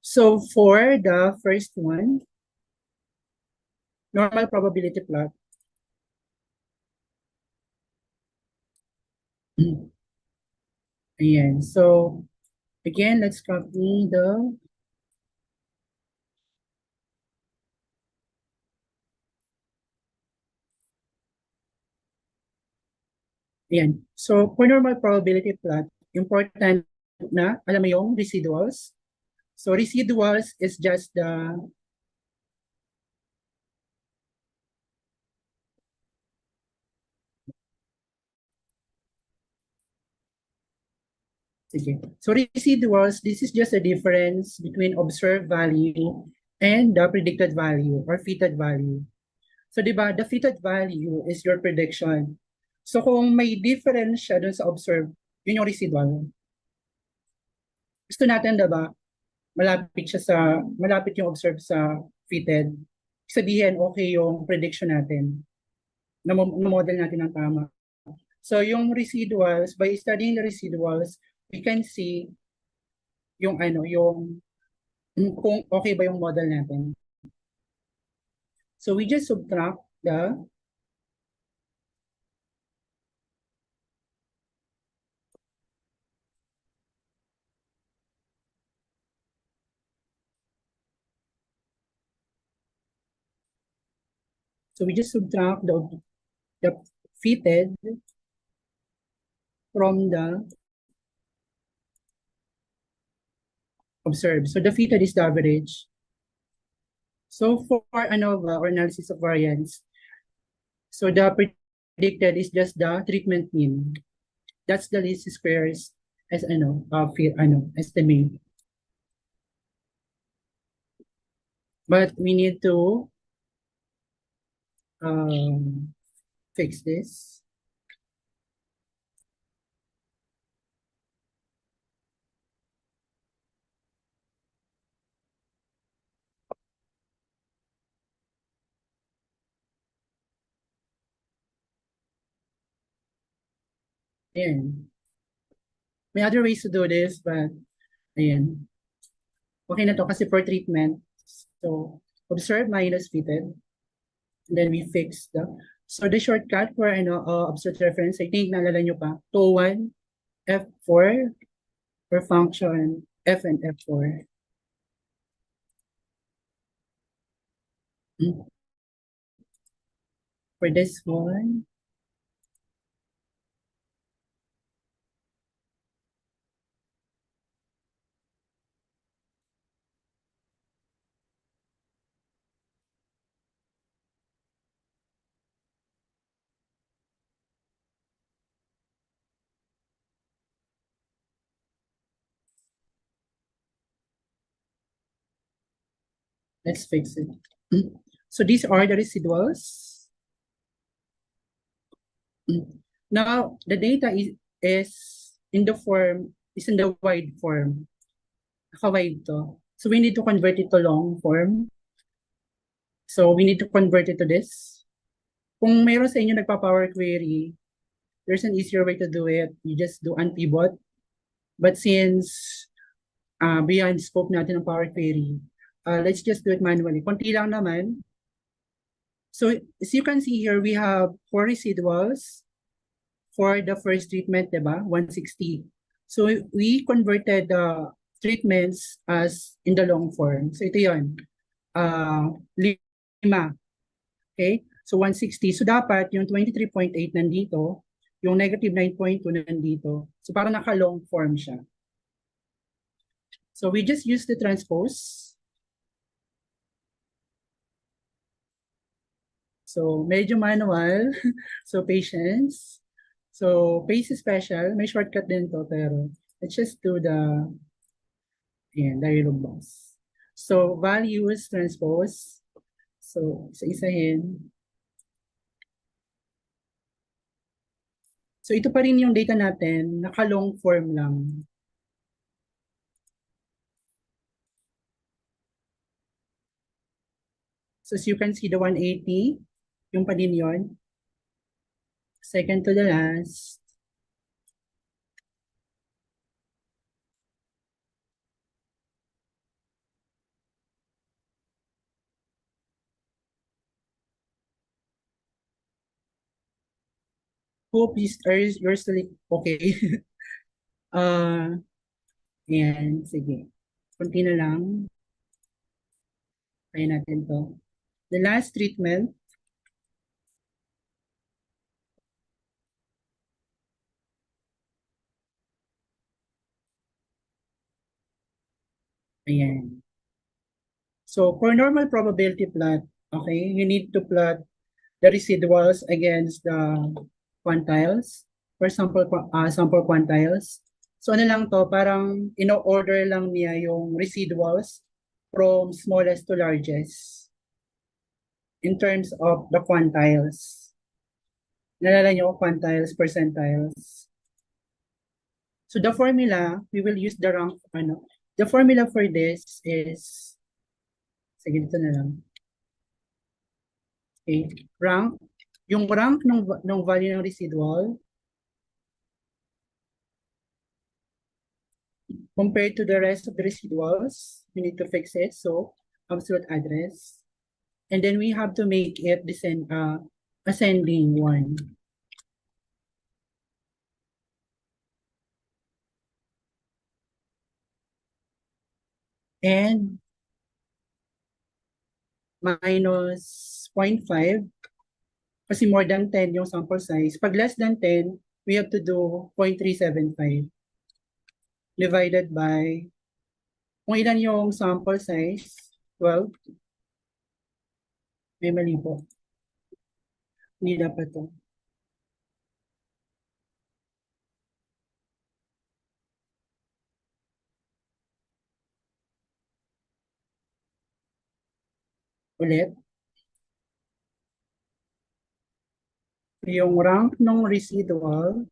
So, for the first one, normal probability plot. Ayan. So, again, let's copy the Ayan. So, for normal probability plot, important na alam mo yung residuals. So, residuals is just the Sige. So, residuals, this is just a difference between observed value and the predicted value or fitted value. So, di ba, the fitted value is your prediction. So, kung may difference siya dun sa observed, yun yung residual. Gusto natin, di ba, malapit yung observed sa fitted. Sabihin, okay yung prediction natin. Na-model natin ng tama. So, yung residuals, by studying the residuals, we can see yung kung okay ba yung model natin. So we just subtract the the fitted from the observed. So the fitted is the average. So for ANOVA or analysis of variance, so the predicted is just the treatment mean. That's the least squares as estimate. But we need to fix this. Ayan. May other ways to do this, but ayan. Okay na to kasi for treatment. So observe minus fitted. And then we fix so the shortcut for observed reference, I think naalala nyo pa, TO1, F4 for function F and F4. For this one, let's fix it. So these are the residuals. Now the data is in the wide form. Naka-wide to. So we need to convert it to long form. So we need to convert it to this. Kung mayroon sa inyo nagpa-power query, there's an easier way to do it. You just do unpivot. But since beyond scope natin ng power query, let's just do it manually. Konti lang naman. So as you can see here, we have 4 residuals for the first treatment, diba? 160. So we converted the treatments as in the long form. So ito yun. 5. Okay? So 160. So dapat yung 23.8 nandito, yung negative 9.2 nandito. So parang naka-long form siya. So we just use the transpose. So medyo manual. So patience. So pace special. May shortcut din to, pero let's just do the dialog box. So values transpose. So isa-isahin. So ito pa rin yung data natin, naka-long form lang. So as you can see, the 180, yung pa din yun. Second to the last. Hope you're still okay. Ayan, sige. Kunti na lang. Kaya natin to. The last treatment. Ayan. So for normal probability plot, okay, you need to plot the residuals against the quantiles. For sample quantiles. So ano lang to, parang ino-order lang niya yung residuals from smallest to largest in terms of the quantiles. Nalala nyo, quantiles, percentiles. So the formula, we will use the rank, the formula for this is, sige, dito na lang. Okay, rank, yung rank ng value ng residual compared to the rest of the residuals, we need to fix it. So absolute address. And then we have to make it ascending one. And minus 0.5 kasi more than 10 yung sample size. Pag less than 10, we have to do 0.375 divided by kung ilan yung sample size, 12. May mali po. Hindi dapat to. Ulit. Yung rank ng residual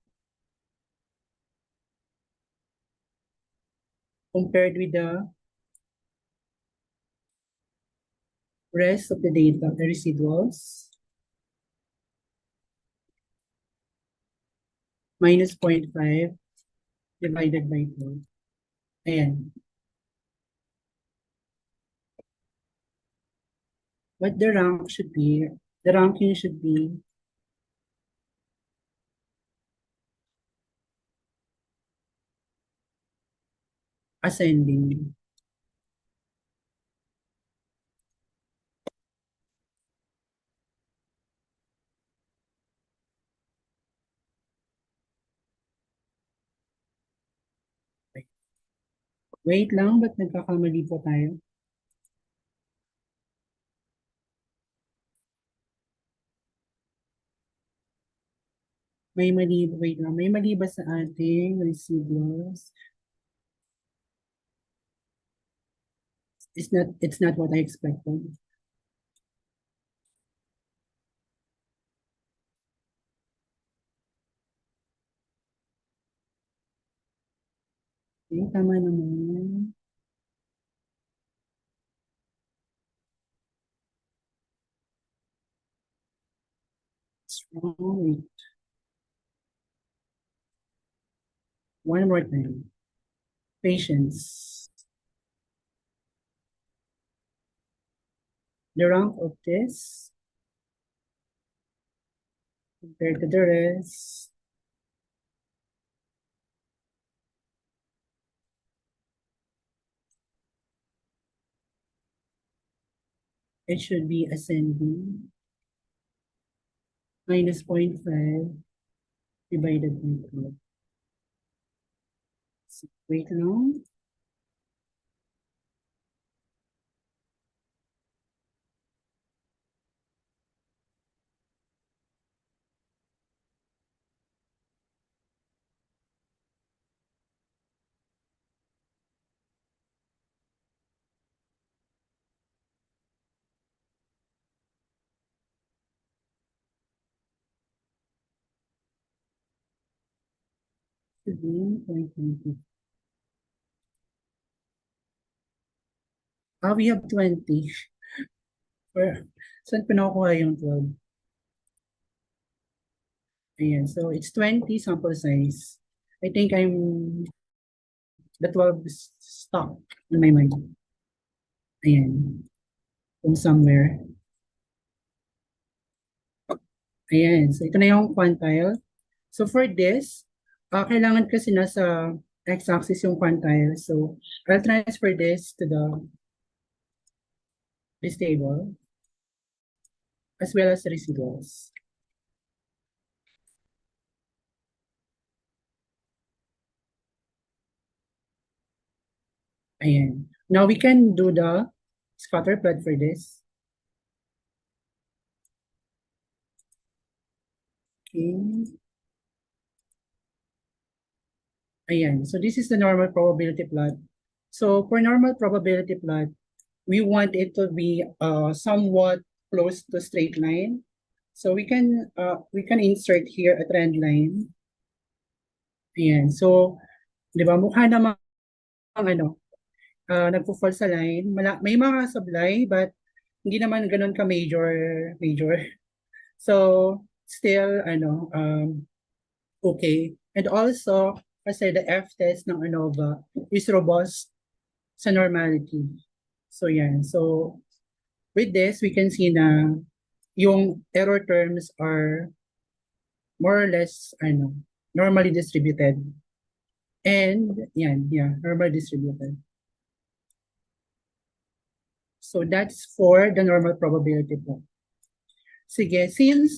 compared with the rest of the data, the residuals, minus 0.5 divided by 2. Ayan. What the rank should be, the ranking should be ascending. Wait lang, ba't nagkakamali po tayo? May mali, wait lang, may mali ba sa ating residuals? It's not what I expected. Okay, tama naman. What's wrong? Wait. One more time. Patience. The rank of this compared to the rest. It should be ascending. Minus 0.5 divided by 2. So, wait lang. Should be 0.20. We have 20. Saan pinakuha yung 12? Ayan, so it's 20 sample size. I think the 12 is stuck in my mind. Ayan. From somewhere. Ayan, so ito na yung quantile. So for this, kailangan kasi nasa x-axis yung quantile. So I'll transfer this to this table as well as the residuals. Ayan. Now we can do the scatter plot for this. Okay. Ayan. So this is the normal probability plot. So for normal probability plot, we want it to be somewhat close to straight line. So we can insert here a trend line. Ayan. So, di ba, mukha namang nagpo-fall sa line. May mga sablay, but hindi naman ganun ka major. So, still, okay. And also, kasi the F-test ng ANOVA is robust sa normality. So yan. So with this, we can see na yung error terms are more or less normally distributed. And yan, yeah, normally distributed. So that's for the normal probability po. Sige, since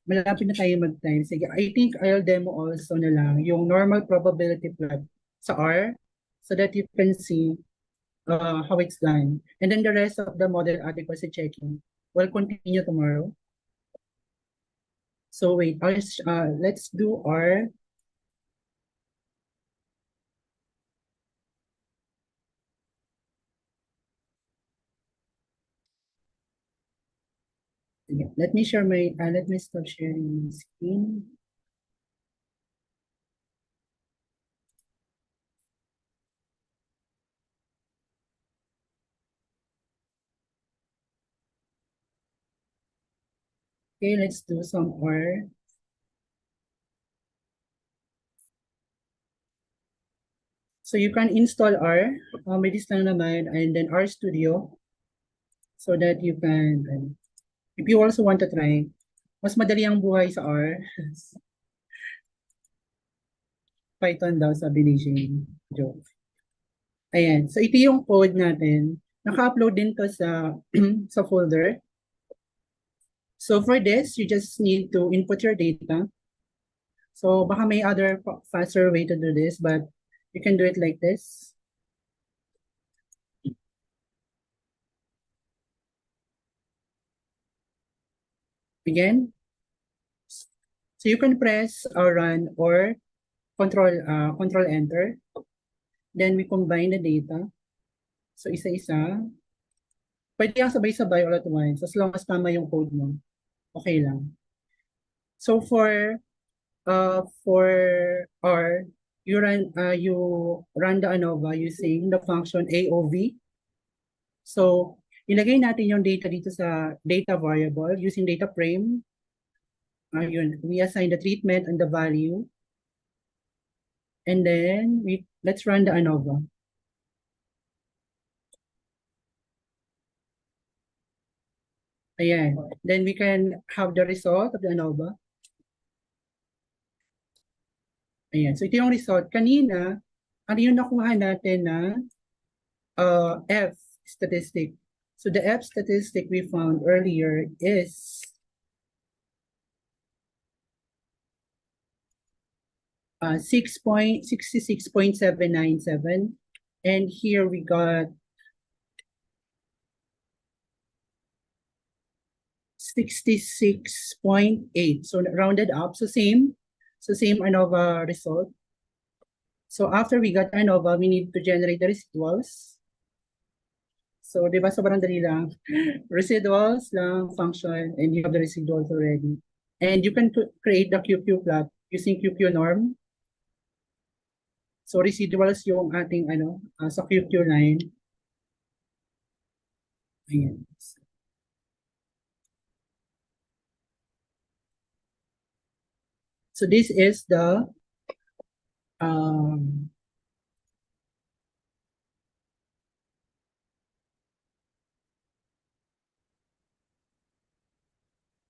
malapit na tayo mag-time. Sige, I think I'll demo also na lang yung normal probability plot sa R so that you can see how it's done. And then the rest of the model adequacy checking will continue tomorrow. So wait, let's do R. Yeah, let me share my, let me stop sharing my screen. Okay, let's do some R. So you can install R, may this lang naman, and then R Studio, so that you can, if you also want to try, mas madali ang buhay sa R. Python daw, sabi ni Jane. Joke. Ayan, so ito yung code natin. Naka-upload din to sa, sa folder. So for this, you just need to input your data. So baka may other faster way to do this, but you can do it like this. Again. So you can press or run or control enter. Then we combine the data. So isa-isa. Pwede yung sabay-sabay all at once as long as tama yung code mo. Okay lang. So for R, you run the ANOVA using the function AOV. So ilagay natin yung data dito sa data variable using data frame. We assign the treatment and the value. And then let's run the ANOVA. Ayan. Then we can have the result of the ANOVA. Ayan. So ito yung result. Kanina, ano yung nakuha natin na F statistic. So the F statistic we found earlier is 66.797. And here we got 66.8. So rounded up. So same ANOVA result. So after we got ANOVA, we need to generate the residuals. So di ba sobrang dali lang? Residuals lang function and you have the residuals already. And you can create the QQ plot using QQ norm. So residuals yung ating sa QQ line. Ayan. So this is the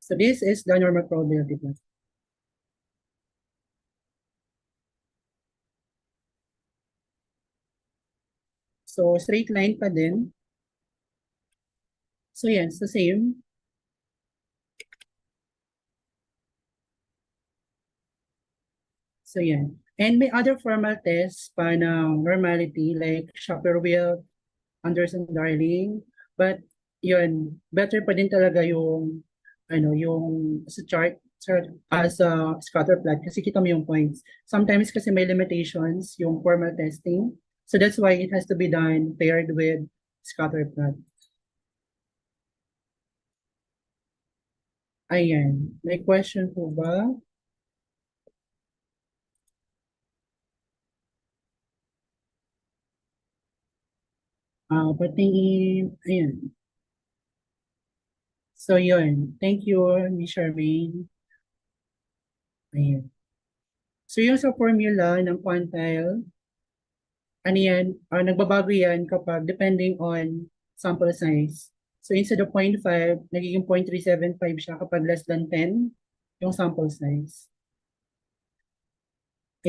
so this is the normal probability plot. So straight line pa din. So yan, it's the same. So yan. And may other formal tests pa ng normality like Shapiro-Wilk, Anderson-Darling. But yun, better pa din talaga yung yung sa chart as a scatter plot kasi kita mo yung points. Sometimes kasi may limitations yung formal testing. So that's why it has to be done paired with scatter plot. Ayan. May question po ba? Patingin. Ayan. So yun. Thank you, Miss Charmaine. Ayan. So yung sa formula ng quantile, ano yan, nagbabago yan kapag depending on sample size. So instead of 0.5, nagiging 0.375 siya kapag less than 10 yung sample size.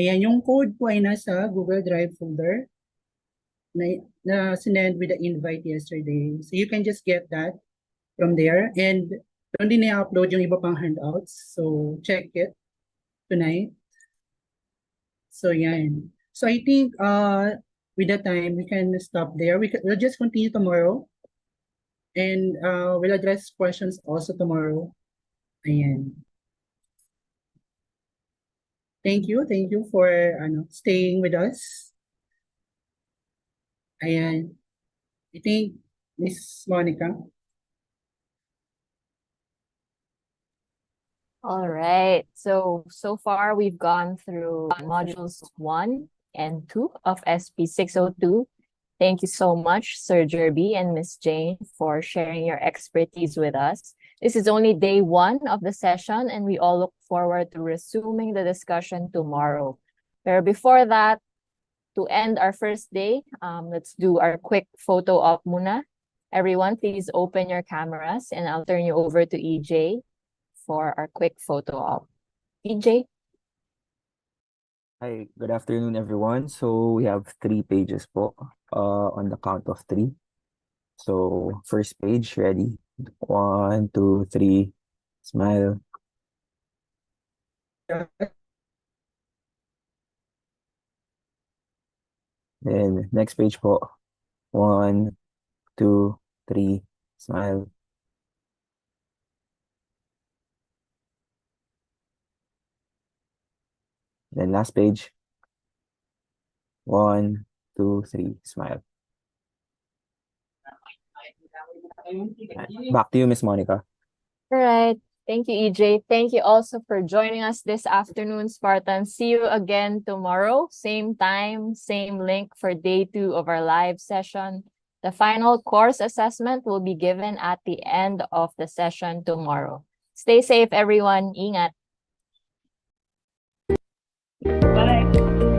Ayan, yung code po ay nasa Google Drive folder na sinend with the invite yesterday. So you can just get that from there. And doon din i-upload yung iba pang handouts. So check it tonight. So yan. So I think with the time, we can stop there. We'll just continue tomorrow. And we'll address questions also tomorrow. Ayan. Thank you for staying with us. Ayan. I think Miss Monica. All right. So far we've gone through modules 1 and 2 of SP 602. Thank you so much, Sir Jerby and Miss Jane, for sharing your expertise with us. This is only day 1 of the session, and we all look forward to resuming the discussion tomorrow. But before that, to end our first day, let's do our quick photo op muna. Everyone, please open your cameras, and I'll turn you over to EJ for our quick photo op. EJ? Hi, good afternoon, everyone. So we have 3 pages po on the count of 3. So first page, ready? 1, 2, 3, smile. Then next page po. 1, 2, 3, smile. Then last page. 1, 2, 3, smile. Back to you, Miss Monica. All right. Thank you, EJ. Thank you also for joining us this afternoon, Spartans. See you again tomorrow. Same time, same link for day 2 of our live session. The final course assessment will be given at the end of the session tomorrow. Stay safe, everyone. Ingat. Bye.